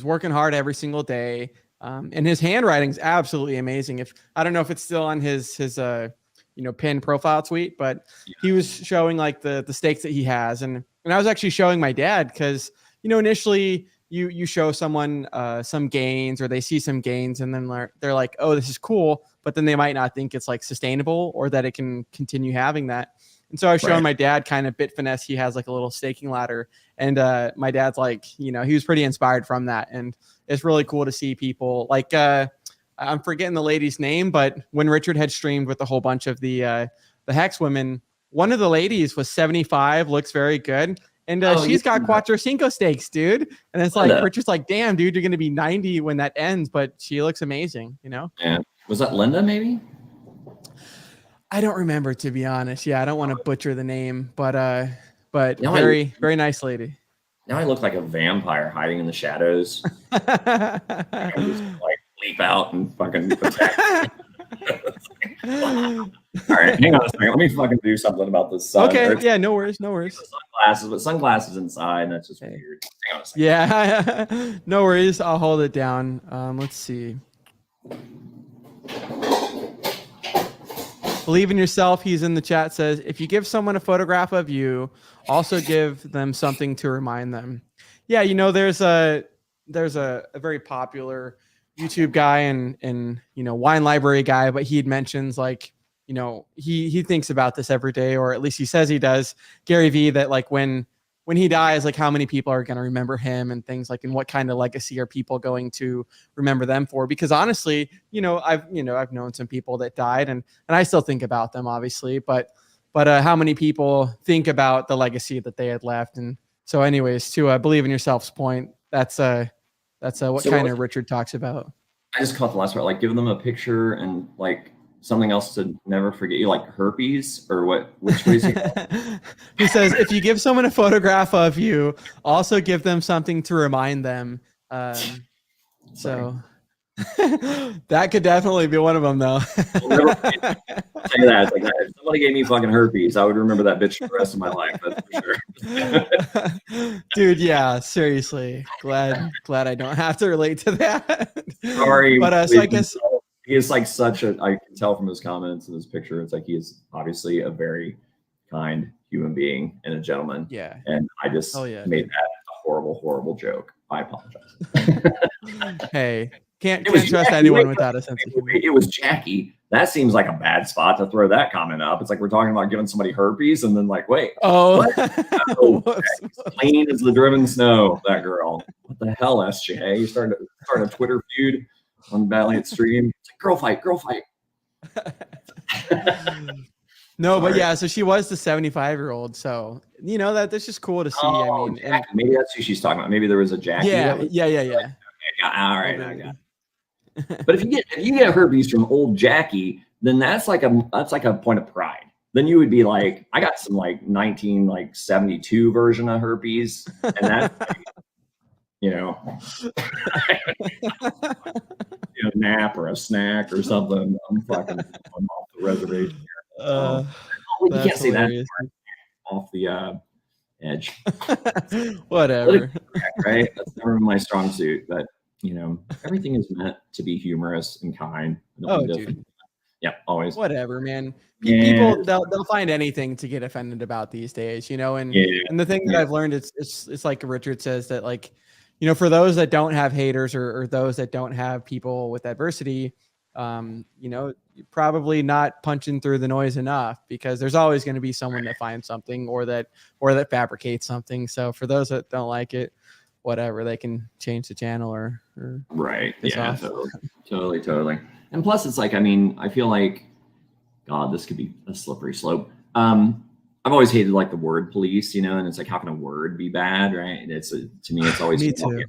working hard every single day. And his handwriting is absolutely amazing. I don't know if it's still on his pin profile tweet, but he was showing like the stakes that he has. And I was actually showing my dad because, you know, initially you show someone some gains or they see some gains and then they're like, oh, this is cool. But then they might not think it's like sustainable or that it can continue having that. And so I was showing my dad kind of Bitfinesse. He has like a little staking ladder. And my dad's like, you know, he was pretty inspired from that. And it's really cool to see people like, I'm forgetting the lady's name, but when Richard had streamed with a whole bunch of the Hex women, one of the ladies was 75, looks very good. And she's got Cuatro Cinco stakes, dude. And it's like, Richard's like, damn, dude, you're going to be 90 when that ends, but she looks amazing, you know? Yeah. Was that Linda maybe? I don't remember, to be honest. Yeah, I don't want to butcher the name, but very nice lady. Now I look like a vampire hiding in the shadows. I just like leap out and fucking attack. All right, hang on a second. Let me fucking do something about this sun. Okay, yeah, no worries. Sunglasses inside, and that's just weird. Hang on a second. Yeah, no worries. I'll hold it down. Let's see. Believe in yourself. He's in the chat, says, if you give someone a photograph of you, also give them something to remind them. Yeah, you know, there's a very popular YouTube guy and you know, wine library guy, but he mentions like, you know, he thinks about this every day, or at least he says he does, Gary Vee, that like when he dies, like how many people are going to remember him and things like, and what kind of legacy are people going to remember them for? Because honestly, you know, I've known some people that died and I still think about them obviously, but how many people think about the legacy that they had left? And so anyways, to believe in yourself's point, that's what so kind of Richard talks about. I just caught the last part, like giving them a picture and like something else to never forget. You like herpes or what? Which way is he? He says, if you give someone a photograph of you, also give them something to remind them. So that could definitely be one of them, though. I'll never say that. It's like, if somebody gave me fucking herpes, I would remember that bitch for the rest of my life. That's for sure. Dude, yeah, seriously. Glad I don't have to relate to that. Sorry, but so I guess he is like such a. I can tell from his comments and his picture. It's like he is obviously a very kind human being and a gentleman. Yeah. And I just made that a horrible joke. I apologize. Hey. Can't trust anyone without a sense of humor. It was Jackie. That seems like a bad spot to throw that comment up. It's like we're talking about giving somebody herpes, and then like, wait, clean as the driven snow. That girl. What the hell, SJ? You started a Twitter feud on Valiant stream. It's like girl fight. No, but yeah. So she was the 75-year-old. So you know that's just cool to see. I mean, maybe that's who she's talking about. Maybe there was a Jackie. Yeah. All right, I got it. But if you get herpes from old Jackie, then that's like a point of pride. Then you would be like, I got some like 1972 version of herpes, and that's you know, nap or a snack or something. I'm fucking off the reservation here. You can't say that off the edge. Whatever. Right? That's never my strong suit, but. You know, everything is meant to be humorous and kind. Dude. Yeah, always. Whatever, man. People they'll find anything to get offended about these days, you know. And the thing that I've learned it's like Richard says that, like, you know, for those that don't have haters or those that don't have people with adversity, you know, you're probably not punching through the noise enough, because there's always going to be someone that finds something or that fabricates something. So for those that don't like it, whatever, they can change the channel or right. Yeah, totally. And plus it's like, I mean, I feel like, God, this could be a slippery slope. I've always hated like the word police, you know, and it's like, how can a word be bad, right? And it's to me, it's always me too.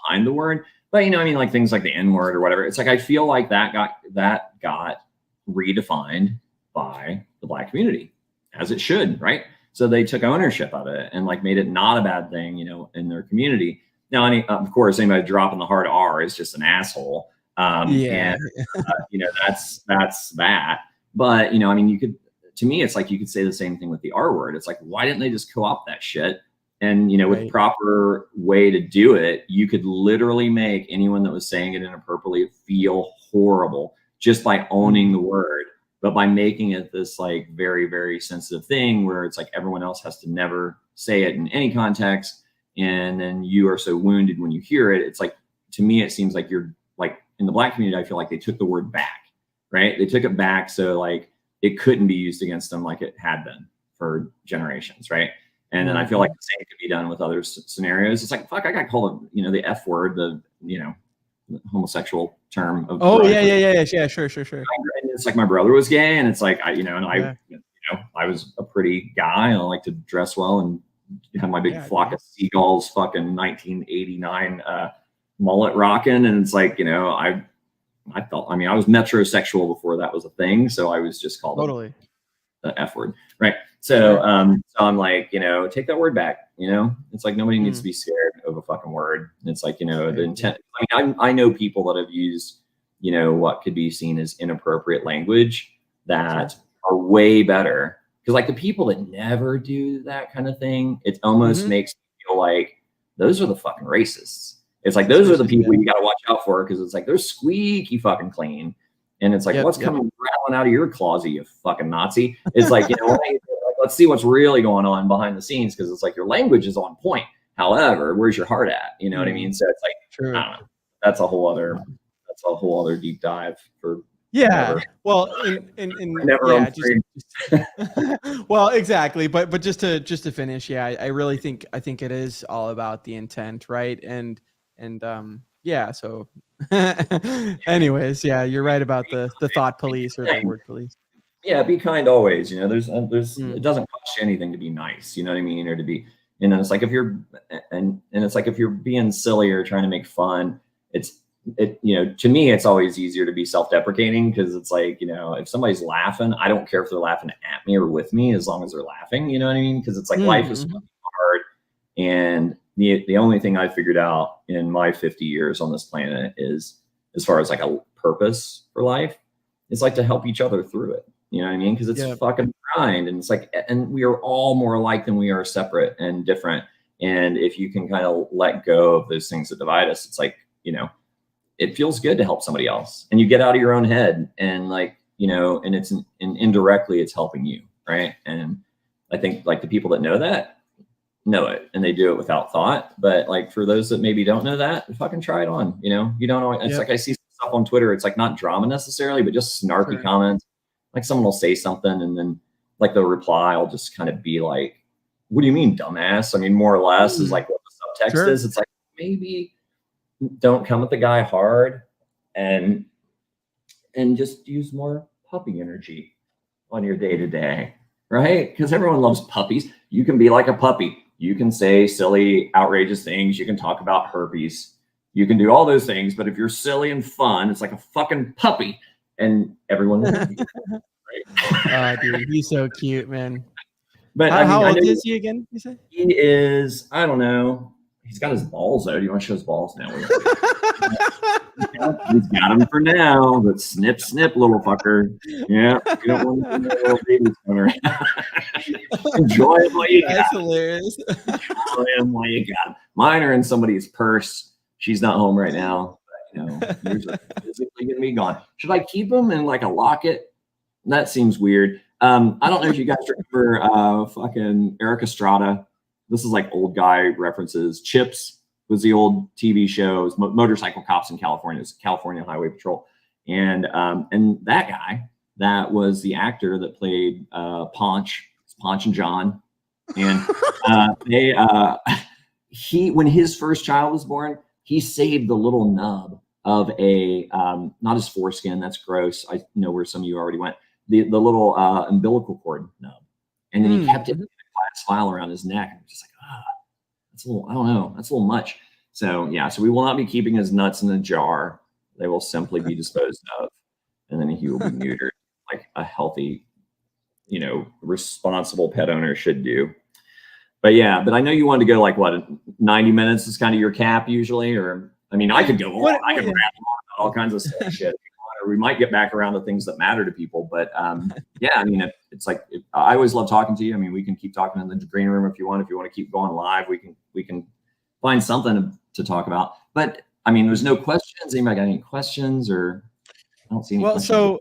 Behind the word. But you know, I mean, like things like the N-word or whatever. It's like I feel like that got redefined by the Black community, as it should, right? So they took ownership of it and like made it not a bad thing, you know, in their community. Now, of course, anybody dropping the hard R is just an asshole. And you know, that's that. But you know, I mean, to me, it's like you could say the same thing with the R word. It's like, why didn't they just co-opt that shit? And you know, with proper way to do it, you could literally make anyone that was saying it inappropriately feel horrible just by owning the word. But by making it this like very, very sensitive thing where it's like everyone else has to never say it in any context, and then you are so wounded when you hear it. It's like, to me, it seems like you're like in the Black community. I feel like they took the word back, right? They took it back so like it couldn't be used against them like it had been for generations, right? And then I feel like the same could be done with other scenarios. It's like, fuck, I got called, you know, the F word, the, you know, the homosexual term of yeah, sure. And it's like my brother was gay, and it's like I was a pretty guy, and I like to dress well and have my big flock of seagulls fucking 1989 mullet rocking, and it's like, you know, I felt, I mean, I was metrosexual before that was a thing, so I was just called the F word, right? So so I'm like, you know, take that word back. You know, it's like nobody needs to be scared of a fucking word. And it's like, you know, the intent. I mean, I know people that have used, you know, what could be seen as inappropriate language that are way better. Because like the people that never do that kind of thing, it almost makes me feel like those are the fucking racists. It's like those are the people you got to watch out for, because it's like they're squeaky fucking clean. And it's like, Yep, what's yep. coming rattling out of your closet, you fucking Nazi? It's like, you know, like, let's see what's really going on behind the scenes, because it's like your language is on point. However, where's your heart at? You know what I mean? So it's like, True. I don't know. That's a whole other deep dive for Yeah. whatever. Well, well, exactly. But just to finish, yeah, I really think it is all about the intent, right? And yeah. So, anyways, yeah, you're right about the thought police or the word police. Yeah, be kind always. You know, there's Mm. it doesn't cost you anything to be nice. You know what I mean? Or to be, you know, it's like if you're and it's like if you're being silly or trying to make fun, you know, to me, it's always easier to be self-deprecating, because it's like, you know, if somebody's laughing, I don't care if they're laughing at me or with me, as long as they're laughing. You know what I mean? Because it's like life is hard, and the only thing I figured out in my 50 years on this planet is, as far as like a purpose for life, is like to help each other through it. You know what I mean? Because it's fucking grind, and it's like, and we are all more alike than we are separate and different. And if you can kind of let go of those things that divide us, it's like, you know, it feels good to help somebody else, and you get out of your own head, and like, you know, and it's and indirectly it's helping you, right? And I think like the people that know that know it, and they do it without thought. But like for those that maybe don't know that, fucking try it on. You know, you don't know. It's like I see stuff on Twitter. It's like not drama necessarily, but just snarky comments. Like someone will say something, and then like the reply will just kind of be like, "What do you mean, dumbass?" I mean, more or less is like what the subtext is. It's like, maybe don't come at the guy hard, and just use more puppy energy on your day to day, right? Because everyone loves puppies. You can be like a puppy. You can say silly, outrageous things. You can talk about herpes. You can do all those things. But if you're silly and fun, it's like a fucking puppy, and everyone will love you. Right? Dude, he's so cute, man. But how old is he again? You say he is, I don't know. He's got his balls though. Do you want to show his balls now? He's got them for now, but snip, snip, little fucker. Yeah, you don't want to see that little baby coming around. Enjoy it while you got. That's hilarious. Enjoy them while you got them. Mine are in somebody's purse. She's not home right now. But, you know, yours are physically gonna be gone. Should I keep them in like a locket? That seems weird. I don't know if you guys remember fucking Eric Estrada. This is like old guy references. Chips was the old TV show. It was motorcycle cops in California. It was California Highway Patrol. And that guy, that was the actor that played Ponch and John. And when his first child was born, he saved the little nub of a, not his foreskin, that's gross. I know where some of you already went. The little umbilical cord nub. And then he kept it in a glass vial around his neck. And I'm just like, that's a little, I don't know, that's a little much. So yeah, so we will not be keeping his nuts in a jar. They will simply be disposed of. And then he will be neutered like a healthy, you know, responsible pet owner should do. But yeah, but I know you wanted to go like what, 90 minutes is kind of your cap usually, or I mean, I could go on. I could rattle on all kinds of shit. Or we might get back around to things that matter to people. But yeah, I mean, it's like I always love talking to you. I mean, we can keep talking in the green room if you want. If you want to keep going live, we can find something to talk about. But I mean, there's no questions. Anybody got any questions? Or I don't see any. Well, so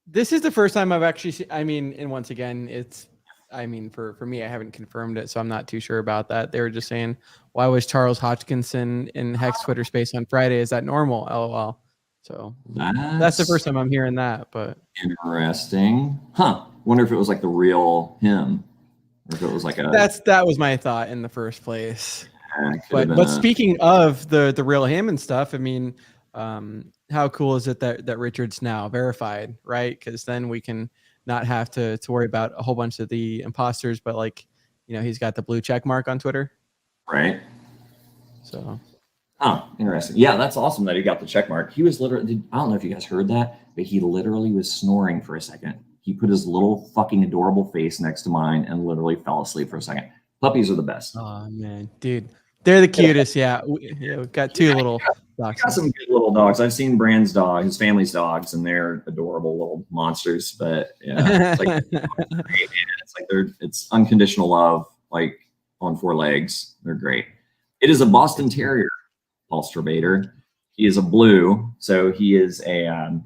this is the first time I've actually seen, I mean, and once again, it's, I mean, for me, I haven't confirmed it, so I'm not too sure about that. They were just saying, why was Charles Hodgkinson in Hex Twitter space on Friday? Is that normal? LOL. So that's the first time I'm hearing that, but interesting. Huh. Wonder if it was like the real him, or if it was like a. That was my thought in the first place. But speaking of the real him and stuff, I mean, how cool is it that Richard's now verified, right? Because then we can not have to worry about a whole bunch of the imposters, but like, you know, he's got the blue check mark on Twitter. Right. So. Oh, interesting. Yeah, that's awesome that he got the check mark. He was literally, I don't know if you guys heard that, but he literally was snoring for a second. He put his little fucking adorable face next to mine and literally fell asleep for a second. Puppies are the best. Oh, man, dude. They're the cutest. Yeah. We've got two little dogs. Got some good little dogs. I've seen Brand's dog, his family's dogs, and they're adorable little monsters. But yeah, it's like it's unconditional love, like on four legs. They're great. It is a Boston Terrier, Pulse Trabator. He is a blue, so he is a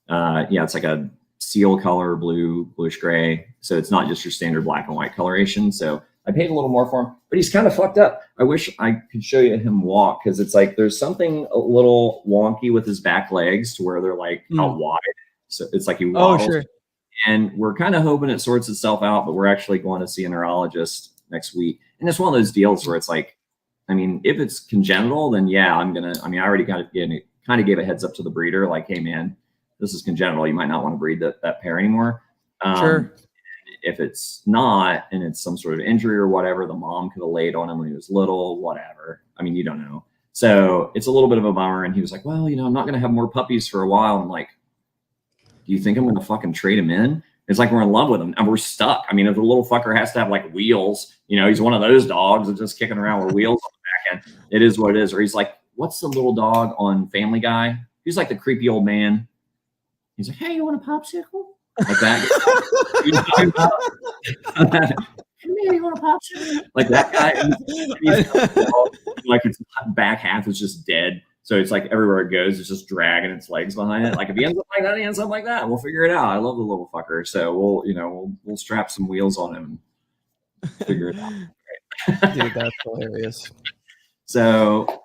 Yeah, it's like a seal color, bluish gray. So it's not just your standard black and white coloration. So I paid a little more for him, but he's kind of fucked up. I wish I could show you him walk, because it's like there's something a little wonky with his back legs to where they're like out wide. So it's like he waddles. Oh, sure. And we're kind of hoping it sorts itself out, but we're actually going to see a neurologist next week. And it's one of those deals where it's like, I mean, if it's congenital, then yeah, I already kind of gave a heads up to the breeder, like, hey man, this is congenital. You might not want to breed that pair anymore. Sure. If it's not, and it's some sort of injury or whatever, the mom could have laid on him when he was little, whatever. I mean, you don't know. So it's a little bit of a bummer. And he was like, well, I'm not going to have more puppies for a while. I'm like, do you think I'm going to fucking trade him in? It's like we're in love with him and we're stuck. I mean, if the little fucker has to have like wheels, he's one of those dogs that's just kicking around with wheels on the back end. It is what it is. Or he's like, what's the little dog on Family Guy? He's like the creepy old man. He's like, hey, you want a popsicle? Like that. You want a popsicle? Like that guy. Like its back half is just dead. So it's like everywhere it goes, it's just dragging its legs behind it. Like if he ends up like that, he ends up like that. We'll figure it out. I love the little fucker. So we'll strap some wheels on him and figure it out. Dude, that's hilarious. So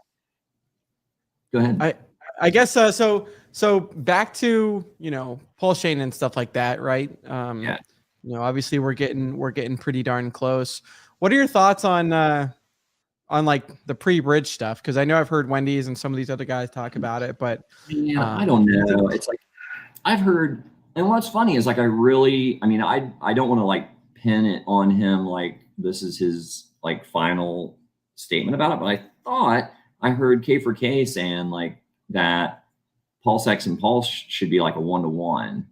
go ahead. I guess so back to PulseChain and stuff like that, right? Yeah. Obviously we're getting pretty darn close. What are your thoughts on like the pre-bridge stuff? Because I know I've heard Wendy's and some of these other guys talk about it, but yeah, I don't know. It's like I've heard, and what's funny is like I don't want to like pin it on him like this is his like final statement about it, but I thought I heard K4K saying like that PulseX and Pulse should be like a 1-to-1.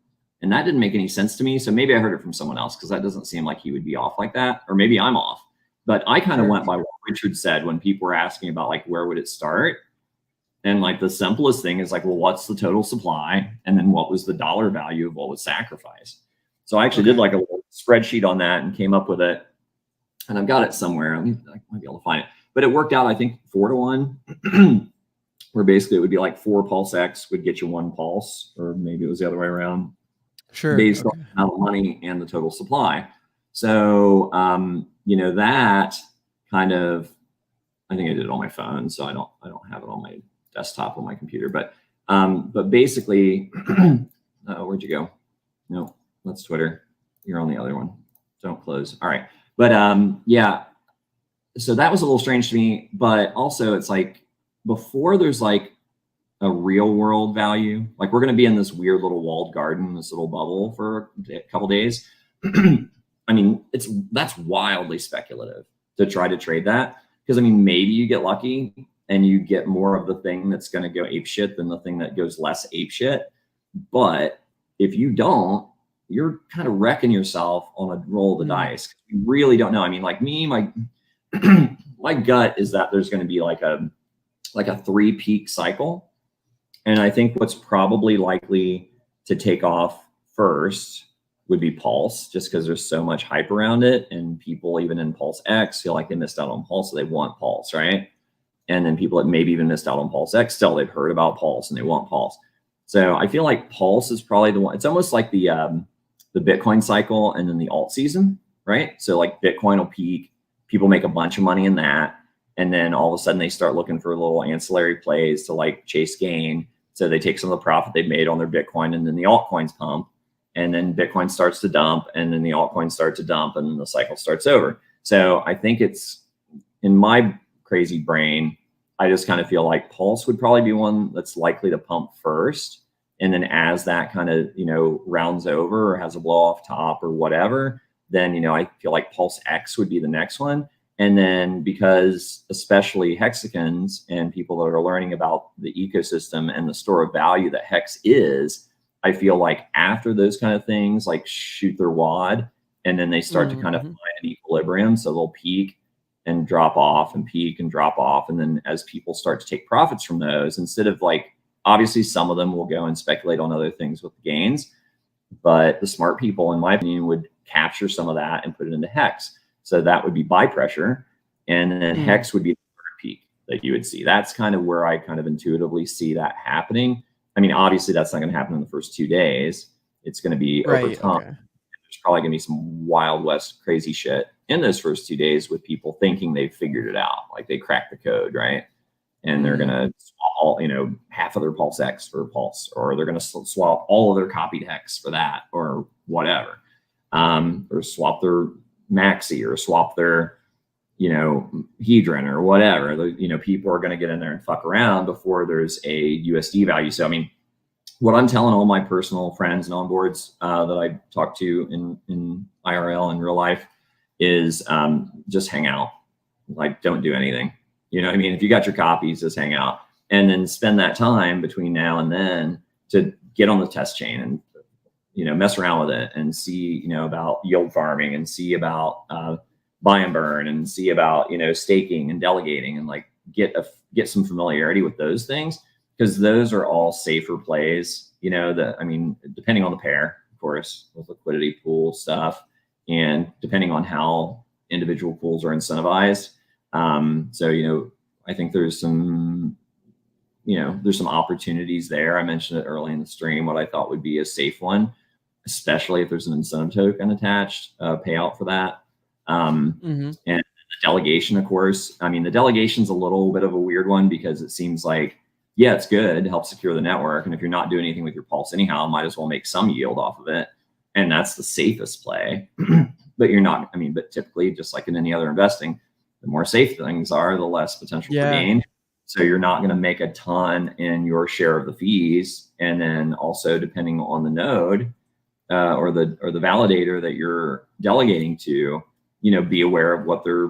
And that didn't make any sense to me. So maybe I heard it from someone else, because that doesn't seem like he would be off like that. Or maybe I'm off. But I kind of went by what Richard said when people were asking about like, where would it start? And like the simplest thing is like, well, what's the total supply? And then what was the dollar value of what was sacrificed? So I actually did like a little spreadsheet on that and came up with it. And I've got it somewhere. I might be able to find it. But it worked out, I think, 4-to-1. Where basically it would be like 4 PulseX would get you 1 Pulse, or maybe it was the other way around. Sure. Based on the amount of money and the total supply. So, that kind of, I think I did it on my phone, so I don't have it on my desktop on my computer, but basically, where'd you go? No, that's Twitter. You're on the other one. Don't close. All right. But yeah, so that was a little strange to me, but also it's like, before there's like a real world value, like we're going to be in this weird little walled garden, this little bubble for a couple days. I mean, that's wildly speculative to try to trade that. Because I mean, maybe you get lucky and you get more of the thing that's going to go ape shit than the thing that goes less ape shit. But if you don't, you're kind of wrecking yourself on a roll of the dice. You really don't know. I mean, like me, my gut is that there's going to be like a 3 peak cycle. And I think what's probably likely to take off first would be Pulse, just because there's so much hype around it. And people, even in PulseX, feel like they missed out on Pulse, so they want Pulse, right? And then people that maybe even missed out on PulseX, still they've heard about Pulse and they want Pulse. So I feel like Pulse is probably the one. It's almost like the Bitcoin cycle and then the alt season, right? So like Bitcoin will peak, people make a bunch of money in that. And then all of a sudden they start looking for little ancillary plays to like chase gain. So they take some of the profit they've made on their Bitcoin, and then the altcoins pump, and then Bitcoin starts to dump, and then the altcoins start to dump, and then the cycle starts over. So I think it's, in my crazy brain, I just kind of feel like Pulse would probably be one that's likely to pump first. And then as that kind of, rounds over or has a blow off top or whatever, then, I feel like PulseX would be the next one. And then because especially hexagons and people that are learning about the ecosystem and the store of value that Hex is, I feel like after those kind of things like shoot their wad, and then they start to kind of find an equilibrium. So they'll peak and drop off and peak and drop off. And then as people start to take profits from those, instead of like, obviously some of them will go and speculate on other things with the gains, but the smart people, in my opinion, would capture some of that and put it into Hex. So that would be buy pressure. And then Hex would be the third peak that you would see. That's kind of where I kind of intuitively see that happening. I mean, obviously that's not going to happen in the first 2 days. It's going to be over time. Okay. There's probably going to be some Wild West crazy shit in those first 2 days with people thinking they've figured it out, like they cracked the code, right? And they're going to swap, half of their PulseX for Pulse, or they're going to swap all of their copied hex for that, or whatever, or swap their Maxi, or swap their, Hedron, or whatever. People are going to get in there and fuck around before there's a USD value. So, I mean, what I'm telling all my personal friends and onboards that I talk to in IRL in real life is just hang out. Like, don't do anything. You know what I mean? If you got your copies, just hang out, and then spend that time between now and then to get on the test chain and, mess around with it and see, about yield farming, and see about buy and burn, and see about, staking and delegating, and like get some familiarity with those things, because those are all safer plays, depending on the pair, of course, with liquidity pool stuff, and depending on how individual pools are incentivized. So, I think there's some opportunities there. I mentioned it early in the stream, what I thought would be a safe one, especially if there's an incentive token attached, payout for that. And the delegation, of course, I mean, the delegation's a little bit of a weird one, because it seems like, yeah, it's good to help secure the network. And if you're not doing anything with your Pulse anyhow, might as well make some yield off of it. And that's the safest play. But you're not, but typically, just like in any other investing, the more safe things are, the less potential for gain. So you're not going to make a ton in your share of the fees. And then also, depending on the node or the validator that you're delegating to, be aware of what their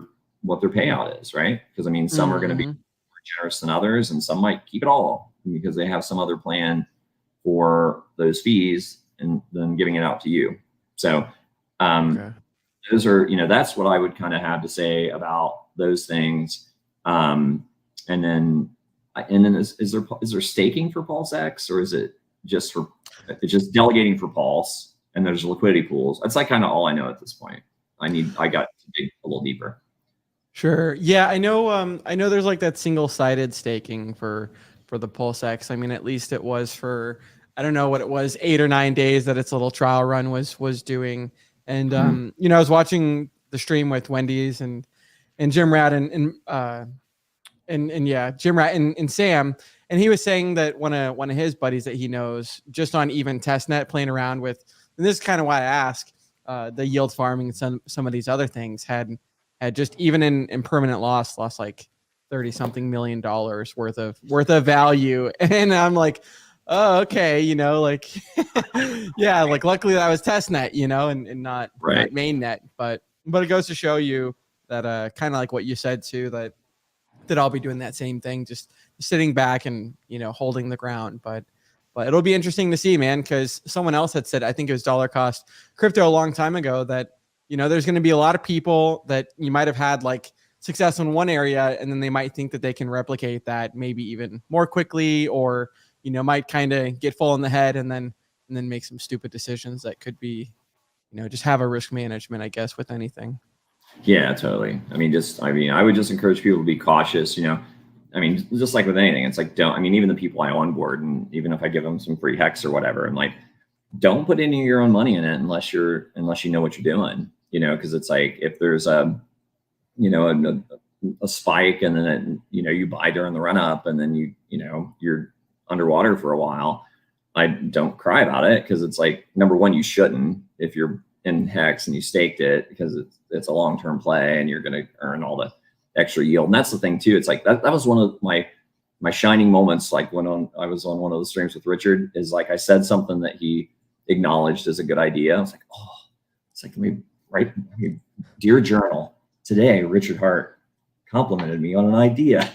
payout is, right? Because some are going to be more generous than others, and some might keep it all because they have some other plan for those fees and then giving it out to you. So those are, that's what I would kind of have to say about those things. And then is there staking for PulseX, or is it just delegating for Pulse, and there's liquidity pools? That's like kind of all I know at this point. I got to dig a little deeper. Sure. Yeah, I know there's like that single-sided staking for the PulseX. At least it was for, I don't know what it was, 8 or 9 days that its little trial run was doing. And I was watching the stream with Wendy's and Jim Rat and Jim Rat and Sam, and he was saying that one of his buddies that he knows, just on even testnet playing around with, and this is kind of why I ask, the yield farming and some of these other things had just, even in permanent lost like $30-something million worth of value. And I'm like, oh, okay, like yeah, like luckily that was testnet, and not mainnet, but it goes to show you that kind of like what you said too, that I'll be doing that same thing, just sitting back and holding the ground. But it'll be interesting to see, man, because someone else had said, I think it was Dollar Cost Crypto a long time ago, that there's going to be a lot of people that you might have had like success in one area, and then they might think that they can replicate that maybe even more quickly, or might kind of get full in the head and then make some stupid decisions that could be, just have a risk management, I guess, with anything. Yeah, totally. I would just encourage people to be cautious, just like with anything, it's like, even the people I onboard, and even if I give them some free hex or whatever, I'm like, don't put any of your own money in it unless you know what you're doing, because it's like, if there's a spike, and then you buy during the run up, and then you're underwater for a while, I don't cry about it, because it's like, number one, you shouldn't if you're in hex and you staked it, because it's a long-term play and you're going to earn all the extra yield. And that's the thing too. It's like that was one of my shining moments, like when I was on one of the streams with Richard, is like I said something that he acknowledged as a good idea. I was like, oh, it's like, let me write, dear journal, today Richard Hart complimented me on an idea.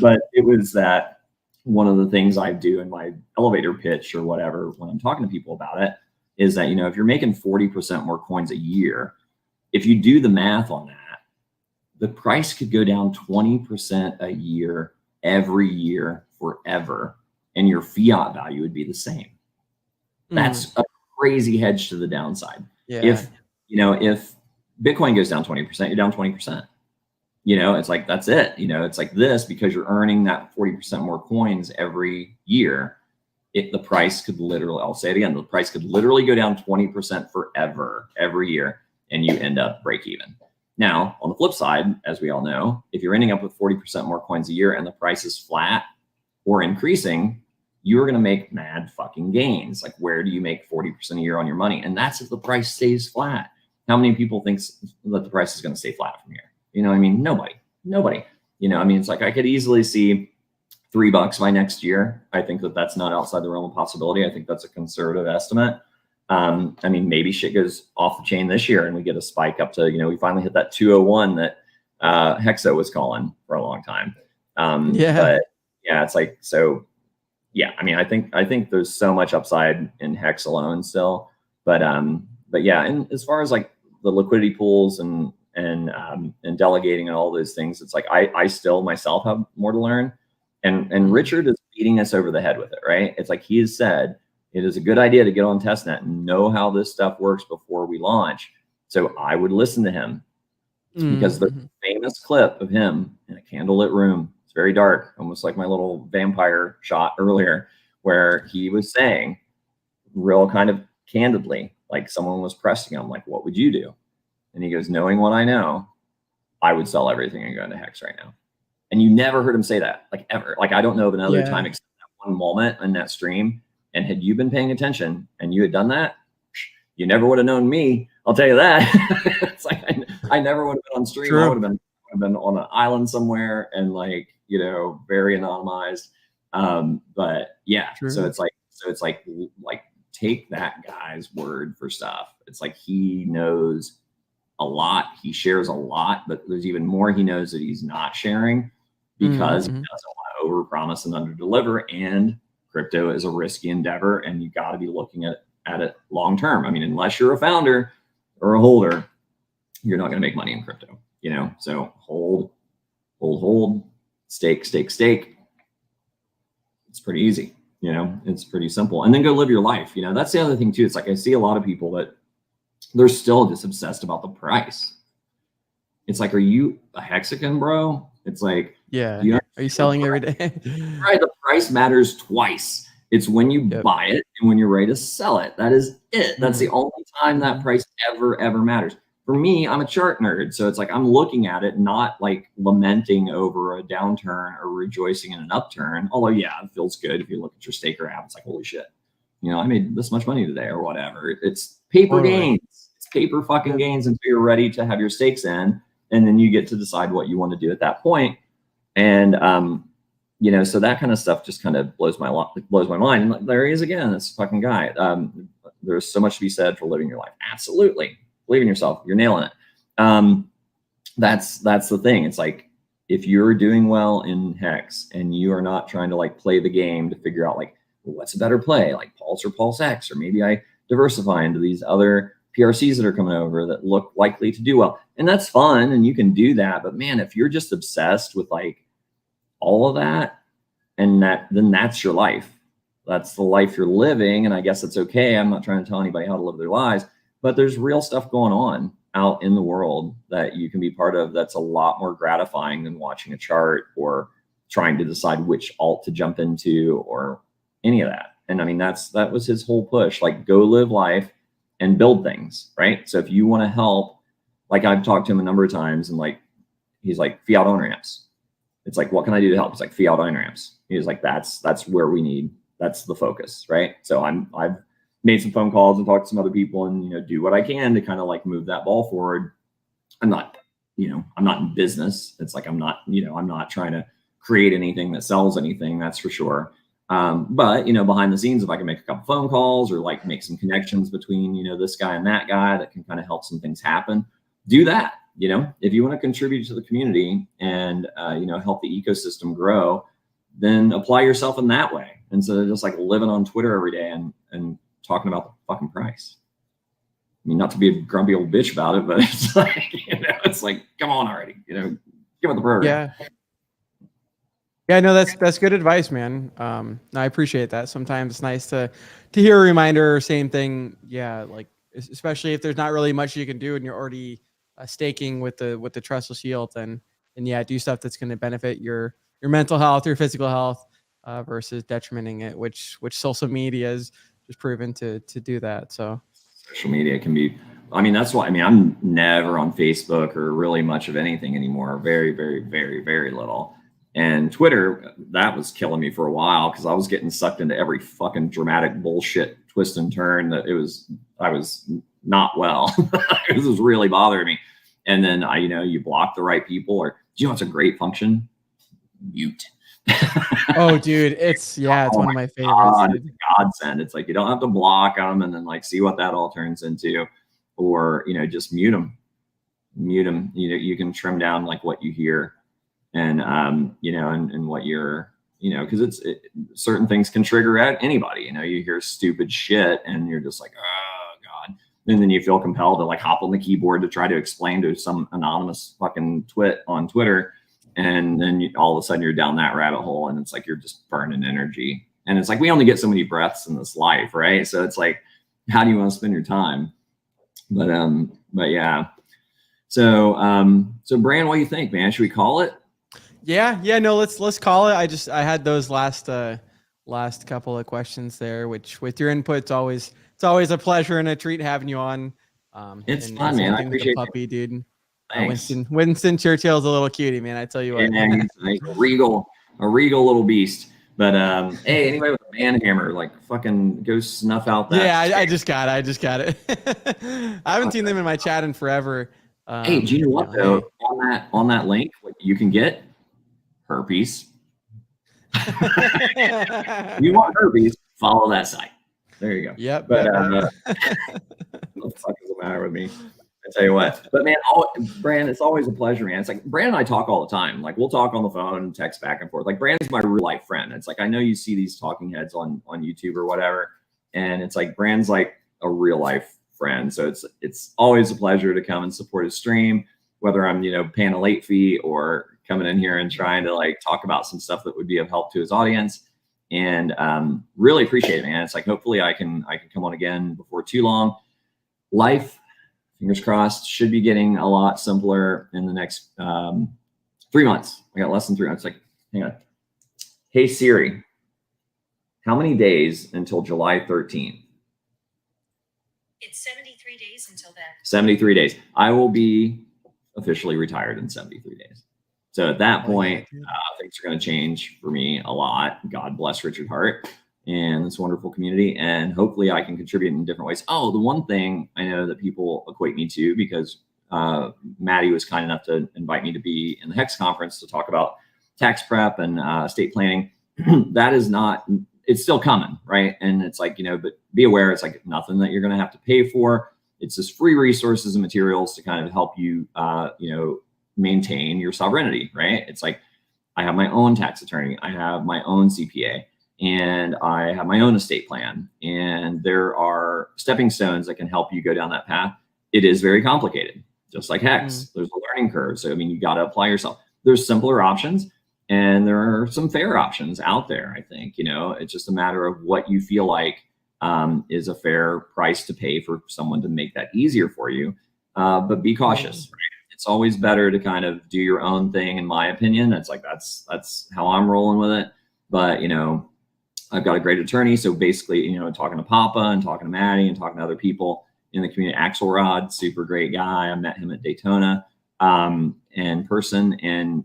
But it was that one of the things I do in my elevator pitch or whatever when I'm talking to people about it is that, if you're making 40% more coins a year, if you do the math on that, the price could go down 20% a year, every year, forever, and your fiat value would be the same. That's a crazy hedge to the downside. Yeah. If Bitcoin goes down 20%, you're down 20%. It's like, that's it. It's like this, because you're earning that 40% more coins every year. The price could literally, I'll say it again, the price could literally go down 20% forever, every year, and you end up break even. Now, on the flip side, as we all know, if you're ending up with 40% more coins a year and the price is flat or increasing, you're going to make mad fucking gains. Like, where do you make 40% a year on your money? And that's if the price stays flat. How many people think that the price is going to stay flat from here? Nobody. It's like, I could easily see $3 by next year. I think that that's not outside the realm of possibility. I think that's a conservative estimate. Maybe shit goes off the chain this year and we get a spike up to, we finally hit that 201 that Hexo was calling for a long time. But yeah, it's like, so yeah, I think there's so much upside in Hex alone still, but yeah. And as far as like the liquidity pools and delegating and all those things, it's like, I still myself have more to learn. And Richard is beating us over the head with it, right? It's like, he has said, it is a good idea to get on testnet and know how this stuff works before we launch. So I would listen to him, because the famous clip of him in a candlelit room, it's very dark, almost like my little vampire shot earlier, where he was saying real kind of candidly, like someone was pressing him, like, what would you do? And he goes, knowing what I know, I would sell everything and go into Hex right now. And you never heard him say that, like, ever. Like, I don't know of another time except that one moment in that stream. And had you been paying attention and you had done that, you never would have known me. I'll tell you that. It's like, I never would have been on stream. True. I would have been on an island somewhere and like, very anonymized. But yeah, True. so it's like take that guy's word for stuff. It's like, he knows a lot. He shares a lot, but there's even more he knows that he's not sharing, because he doesn't want to overpromise and underdeliver. And crypto is a risky endeavor, and you got to be looking at it long term. Unless you're a founder or a holder, you're not going to make money in crypto. So hold, stake. It's pretty easy. It's pretty simple. And then go live your life. That's the other thing too. It's like, I see a lot of people that they're still just obsessed about the price. It's like, are you a Hexagon, bro? It's like, yeah. Are you selling every day? Right. The price matters twice. It's when you buy it and when you're ready to sell it. That is it. That's the only time that price ever matters. For me, I'm a chart nerd. So it's like, I'm looking at it, not like lamenting over a downturn or rejoicing in an upturn. Although, yeah, it feels good. If you look at your staker app, it's like, holy shit, I made this much money today or whatever. It's paper gains. It's paper fucking gains until you're ready to have your stakes in. And then you get to decide what you want to do at that point. And, so that kind of stuff just kind of blows my mind. And there he is again, this fucking guy. There's so much to be said for living your life. Absolutely. Believe in yourself. You're nailing it. That's the thing. It's like, if you're doing well in Hex and you are not trying to like play the game to figure out like, well, what's a better play, like Pulse or PulseX, or maybe I diversify into these other PRCs that are coming over that look likely to do well. And that's fun. And you can do that. But man, if you're just obsessed with like all of that, and then that's your life. That's the life you're living. And I guess it's okay. I'm not trying to tell anybody how to live their lives, but there's real stuff going on out in the world that you can be part of. That's a lot more gratifying than watching a chart or trying to decide which alt to jump into or any of that. And that was his whole push, like, go live life and build things, right? So if you want to help, like, I've talked to him a number of times, and like, he's like, fiat on-ramps. It's like, what can I do to help? It's like, fiat on-ramps. He's like, that's where we need, that's the focus, right? So I've made some phone calls and talked to some other people and, do what I can to kind of like move that ball forward. I'm not in business. It's like, I'm not trying to create anything that sells anything, that's for sure. But, behind the scenes, if I can make a couple phone calls or like make some connections between, this guy and that guy that can kind of help some things happen, do that. If you want to contribute to the community and, help the ecosystem grow, then apply yourself in that way instead of just like living on Twitter every day and talking about the fucking price. Not to be a grumpy old bitch about it, but it's like, it's like, come on already, give it the program. Yeah, no, that's good advice, man. I appreciate that. Sometimes it's nice to hear a reminder or same thing. Yeah, like, especially if there's not really much you can do and you're already staking with the trustless yield, then yeah, do stuff that's going to benefit your mental health, your physical health, versus detrimenting it, which social media is just proven to do that. So social media can be, I mean, that's why, I mean, I'm never on Facebook or really much of anything anymore. Very, very, very, very little. And Twitter, that was killing me for a while because I was getting sucked into every fucking dramatic bullshit twist and turn that I was not well. It was really bothering me. And then you block the right people, or do you know what's a great function? Mute. Oh, dude, it's one of my favorites. God, it's a godsend. It's like you don't have to block them and then like see what that all turns into, or just mute them. You can trim down like what you hear, and and what you're because certain things can trigger at anybody. You hear stupid shit and you're just like, oh God, and then you feel compelled to like hop on the keyboard to try to explain to some anonymous fucking twit on Twitter. And then all of a sudden you're down that rabbit hole, and it's like you're just burning energy. And it's like we only get so many breaths in this life, right? So it's like, how do you want to spend your time? But yeah. So Bran, what do you think, man? Should we call it? Yeah. No, let's call it. I had those last couple of questions there, which with your input, it's always a pleasure and a treat having you on. It's fun, man. I appreciate the puppy, dude. Thanks. Winston Churchill's a little cutie, man. I tell you what. Yeah, he's a regal little beast. But hey, anybody with a man hammer, like fucking go snuff out that. Yeah, I just got it. I haven't seen them in my chat in forever. Hey, do you know what though? On that link, what you can get herpes. You want herpes? Follow that site. There you go. Yep. But what the fuck is the matter with me? I tell you what, but man, Bran, it's always a pleasure, man. It's like Bran and I talk all the time. Like we'll talk on the phone and text back and forth. Like Bran's my real life friend. It's like I know you see these talking heads on YouTube or whatever, and it's like Bran's like a real life friend. So it's always a pleasure to come and support his stream, whether I'm paying a late fee or coming in here and trying to like talk about some stuff that would be of help to his audience. And really appreciate it, man. It's like hopefully I can come on again before too long. Life, fingers crossed, should be getting a lot simpler in the next 3 months. I got less than 3 months. Like, hang on. Hey Siri, how many days until July 13th? It's 73 days until then. 73 days. I will be officially retired in 73 days. So at that point, things are going to change for me a lot. God bless Richard Hart and this wonderful community. And hopefully I can contribute in different ways. Oh, the one thing I know that people equate me to, because Maddie was kind enough to invite me to be in the Hex conference to talk about tax prep and estate planning. That is not, it's still coming, right? And it's like, but be aware, it's like nothing that you're going to have to pay for. It's just free resources and materials to kind of help you, maintain your sovereignty, right? It's like, I have my own tax attorney, I have my own CPA, and I have my own estate plan. And there are stepping stones that can help you go down that path. It is very complicated, just like Hex. There's a learning curve. So, I mean, you got to apply yourself. There's simpler options and there are some fair options out there. I think, it's just a matter of what you feel like is a fair price to pay for someone to make that easier for you. But be cautious, right? It's always better to kind of do your own thing, in my opinion. It's like, that's how I'm rolling with it. But, I've got a great attorney. So basically, talking to Papa and talking to Maddie and talking to other people in the community, Axelrod, super great guy. I met him at Daytona in person. And,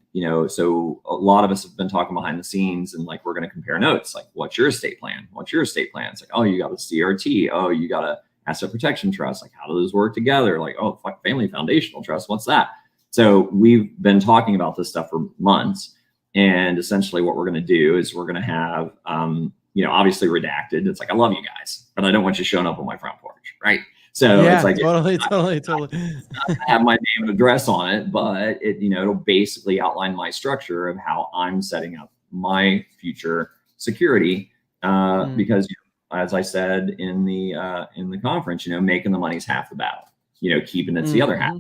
so a lot of us have been talking behind the scenes and like, we're going to compare notes. Like, what's your estate plan? What's your estate plan? It's like, oh, you got a CRT. Oh, you got a asset protection trust. Like, how do those work together? Like, oh, fuck, family foundational trust. What's that? So we've been talking about this stuff for months. And essentially what we're going to do is we're going to have, obviously redacted. It's like, I love you guys, but I don't want you showing up on my front porch. Right. So yeah, it's like, totally. It's not gonna have my name and address on it, but it'll basically outline my structure of how I'm setting up my future security. Because as I said in the conference, making the money is half the battle, keeping it's the other half.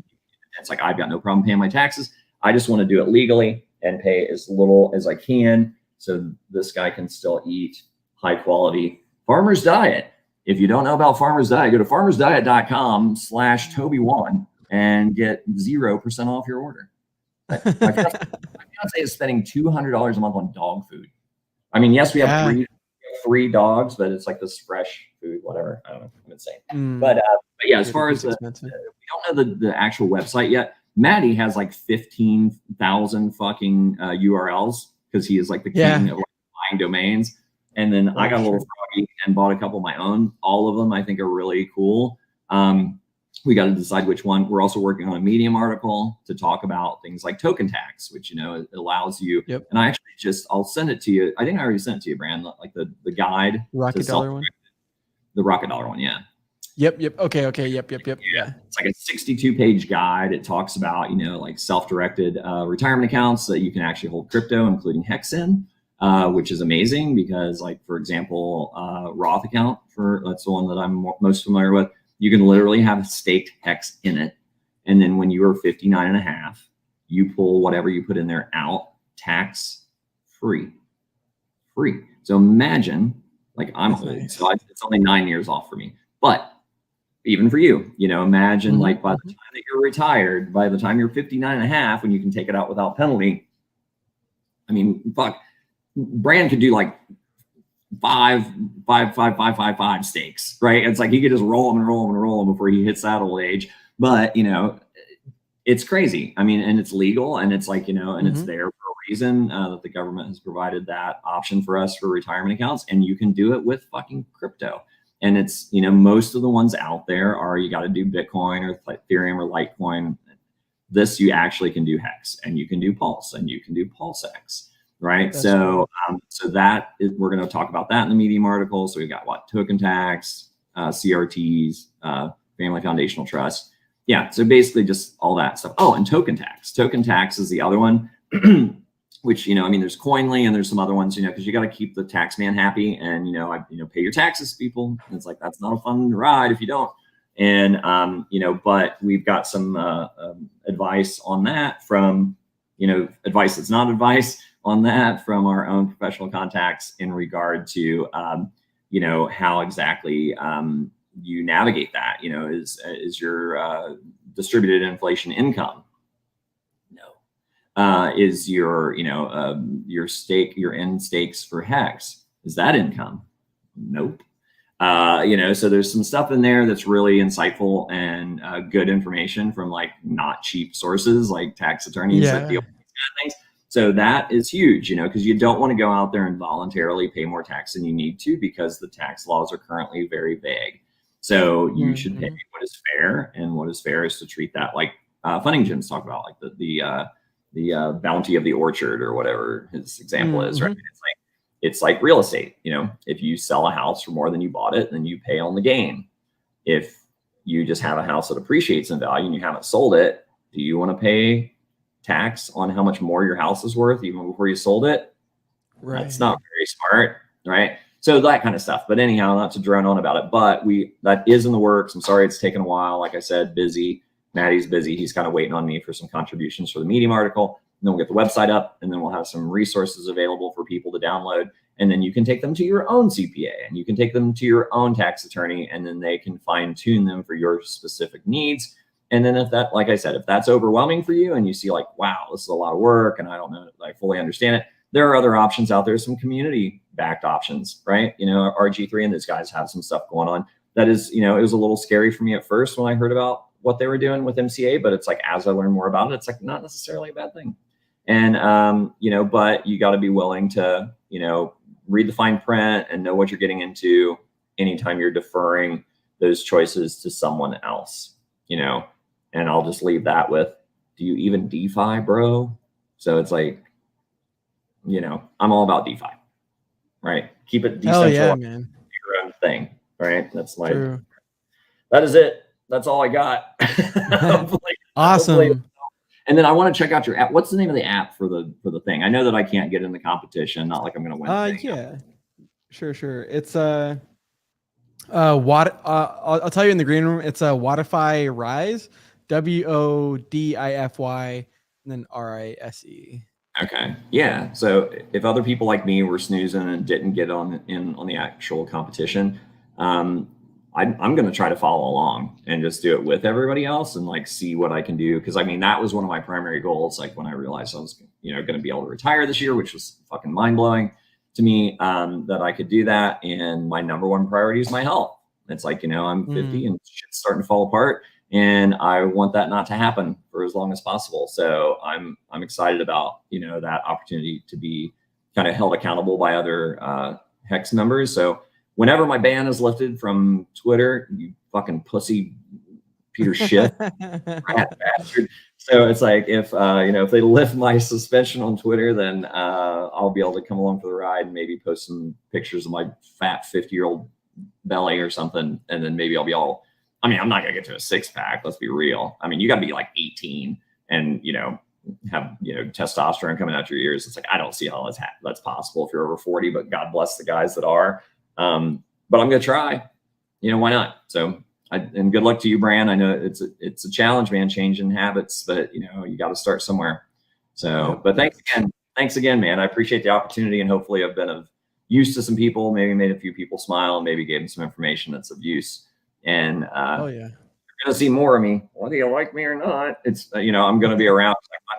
It's like, I've got no problem paying my taxes. I just want to do it legally and pay as little as I can, so this guy can still eat high quality Farmer's Diet. If you don't know about Farmer's Diet, go to farmersdiet.com/Toby1 and get 0% off your order. My fiance is spending $200 a month on dog food. I mean, yes, we have three dogs, but it's like this fresh food, whatever. I don't know. I'm insane. But yeah, as far as we don't know the actual website yet. Maddie has like 15,000 fucking URLs because he is like the king of like buying domains. And then I got a little froggy and bought a couple of my own. All of them I think are really cool. We got to decide which one. We're also working on a Medium article to talk about things like token tax, which, you know, it allows you. Yep. And I actually I'll send it to you. I think I already sent it to you, Bran, like the guide. Rocket Dollar one? The Rocket Dollar one, yeah. Yep. Okay. Yep. Yeah. It's like a 62-page guide. It talks about, you know, like self-directed retirement accounts that you can actually hold crypto, including Hex in, which is amazing because, like, for example, Roth account, that's the one that I'm most familiar with. You can literally have staked Hex in it. And then when you are 59 and a half, you pull whatever you put in there out tax free. So imagine, like, I'm old, so it's only 9 years off for me. But even for you, you know, imagine like by the time that you're retired, by the time you're 59 and a half, when you can take it out without penalty. I mean, fuck, Bran could do like five stakes, right? It's like he could just roll them before he hits that old age. But, you know, it's crazy. I mean, and it's legal, and it's like, you know, and it's there for a reason that the government has provided that option for us for retirement accounts, and you can do it with fucking crypto. And it's, you know, most of the ones out there are, you got to do Bitcoin or Ethereum or Litecoin. This, you actually can do Hex, and you can do Pulse, and you can do PulseX, right? That's so that is, we're going to talk about that in the Medium article. So we've got what? Token tax, CRTs, family foundational trust. Yeah. So basically just all that stuff. Oh, and token tax. Token tax is the other one. Which, you know, I mean, there's Coinly and there's some other ones, you know, because you got to keep the tax man happy, and, you know, pay your taxes, people. And it's like, that's not a fun ride if you don't. And, you know, but we've got some advice on that from, you know, advice that's not advice on that from our own professional contacts in regard to, you know, how exactly you navigate that, you know, is your distributed inflation income. Is your, you know, your end stakes for Hex, is that income? Nope. You know, so there's some stuff in there that's really insightful and good information from like not cheap sources like tax attorneys that deal with these kind of things. So that is huge, you know, because you don't want to go out there and voluntarily pay more tax than you need to, because the tax laws are currently very vague. So you should pay what is fair, and what is fair is to treat that like Funding Jim's talk about, like the bounty of the orchard, or whatever his example is, right? It's like real estate. You know, if you sell a house for more than you bought it, then you pay on the gain. If you just have a house that appreciates in value and you haven't sold it, do you want to pay tax on how much more your house is worth even before you sold it? Right. That's not very smart, right? So that kind of stuff. But anyhow, not to drone on about it, but that is in the works. I'm sorry it's taken a while. Like I said, busy. Maddie's busy. He's kind of waiting on me for some contributions for the Medium article. And then we'll get the website up, and then we'll have some resources available for people to download. And then you can take them to your own CPA, and you can take them to your own tax attorney, and then they can fine tune them for your specific needs. And then if that, like I said, if that's overwhelming for you and you see like, wow, this is a lot of work and I don't know, I fully understand it, there are other options out there, some community backed options, right? You know, RG3 and those guys have some stuff going on that is, you know, it was a little scary for me at first when I heard about what they were doing with MCA, but it's like, as I learn more about it, it's like not necessarily a bad thing. And, you know, but you got to be willing to, you know, read the fine print and know what you're getting into anytime you're deferring those choices to someone else, you know. And I'll just leave that with, do you even DeFi, bro? So it's like, you know, I'm all about DeFi, right? Keep it decentralized, yeah, man. Your own thing, right? That's my, that is it. That's all I got. Awesome. And then I want to check out your app. What's the name of the app for the thing? I know that I can't get in the competition. Not like I'm going to win. Yeah, sure. It's I'll tell you in the green room. It's a Wodify Rise, WODIFY, and then RISE. Okay. Yeah. So if other people like me were snoozing and didn't get on the actual competition, I'm going to try to follow along and just do it with everybody else and like see what I can do. Cause I mean, that was one of my primary goals. Like when I realized I was, going to be able to retire this year, which was fucking mind blowing to me, that I could do that. And my number one priority is my health. It's like, I'm 50 and shit's starting to fall apart, and I want that not to happen for as long as possible. So I'm excited about, that opportunity to be kind of held accountable by other Hex members. So whenever my ban is lifted from Twitter, you fucking pussy Peter Schiff, rat bastard. So it's like, if they lift my suspension on Twitter, then I'll be able to come along for the ride and maybe post some pictures of my fat 50-year-old belly or something. And then maybe I'll be all, I'm not going to get to a 6-pack. Let's be real. You got to be like 18 and, have, testosterone coming out your ears. It's like, I don't see how that's possible if you're over 40, but God bless the guys that are. But I'm going to try, why not? So, and good luck to you, Bran. I know it's a challenge, man, changing habits, but you got to start somewhere. So, but thanks again, man. I appreciate the opportunity, and hopefully I've been of use to some people, maybe made a few people smile, and maybe gave them some information that's of use. And you're gonna see more of me, whether you like me or not. It's I'm gonna be around.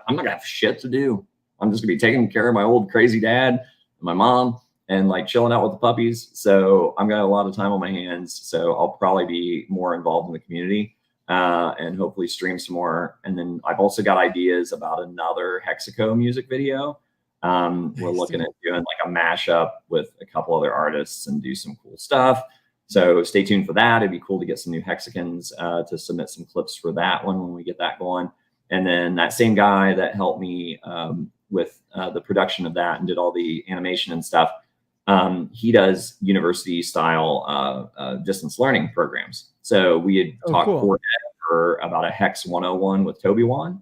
I'm not gonna have shit to do. I'm just gonna be taking care of my old crazy dad and my mom, and like chilling out with the puppies. So I'm got a lot of time on my hands. So I'll probably be more involved in the community and hopefully stream some more. And then I've also got ideas about another Hexaco music video. We're looking at doing like a mashup with a couple other artists and do some cool stuff. So stay tuned for that. It'd be cool to get some new Hexicans to submit some clips for that one when we get that going. And then that same guy that helped me with the production of that and did all the animation and stuff, he does university style distance learning programs. So we had talked for about a Hex 101 with TobyJuan,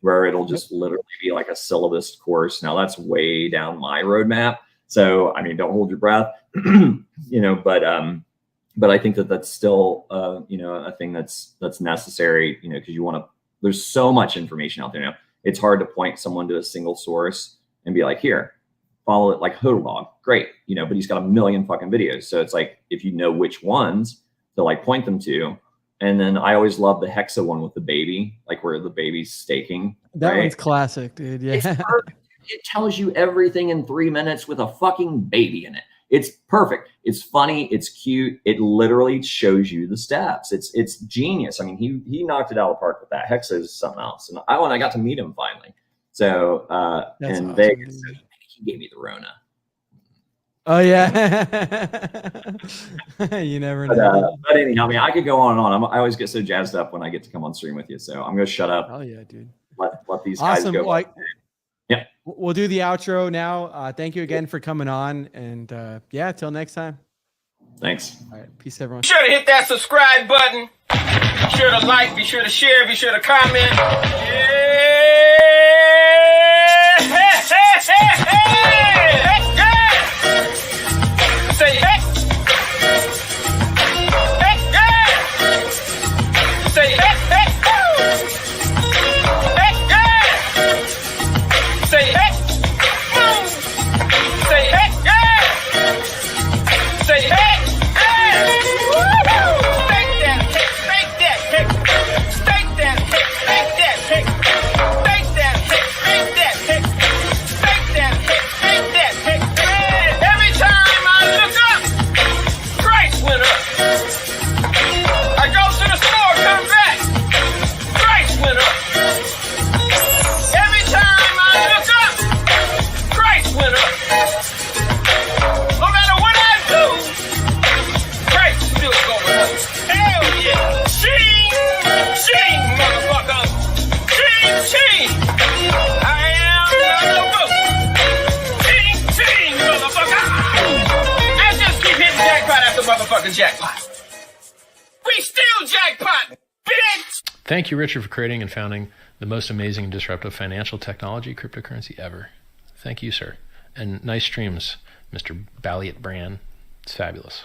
where it'll just literally be like a syllabus course. Now that's way down my roadmap. So, don't hold your breath, but I think that that's still, a thing that's necessary, because there's so much information out there now. It's hard to point someone to a single source and be like, here, follow it like Hodlog. Great. But he's got a million fucking videos. So it's like, if you know which ones to like point them to. And then I always love the Hexa one with the baby, like where the baby's staking. That one's classic, dude. Yeah. It tells you everything in 3 minutes with a fucking baby in it. It's perfect. It's funny. It's cute. It literally shows you the steps. It's genius. He knocked it out of the park with that. Hexa is something else. And I got to meet him finally. So in awesome, Vegas, he gave me the Rona. Oh yeah. You never know. But anyhow, I could go on and on. I always get so jazzed up when I get to come on stream with you. So I'm going to shut up. Oh yeah, dude. Let these guys go. Yeah. We'll do the outro now. Thank you again for coming on. And till next time. Thanks. All right. Peace, everyone. Be sure to hit that subscribe button. Be sure to like, be sure to share, be sure to comment. Say hey. Say hey. Say hey. Say hey. Say hey. Stake that kick. Stake that kick. Stake that kick. Stake that kick. Stake that kick. Stake that kick. Stake that kick. Stake that kick. Every time I look up, price went up. I go to the store, come back, price went up. Every time I look up, price went up. No matter what I do, price is still going up. Hell yeah. Ching, ching, motherfucker. Ching, ching. I am the book. Ching, ching, motherfucker. I just keep hitting jackpot after motherfucking jackpot. We still jackpot, bitch. Thank you, Richard, for creating and founding the most amazing and disruptive financial technology cryptocurrency ever. Thank you, sir. And nice streams, Mr. BallietBran. It's fabulous.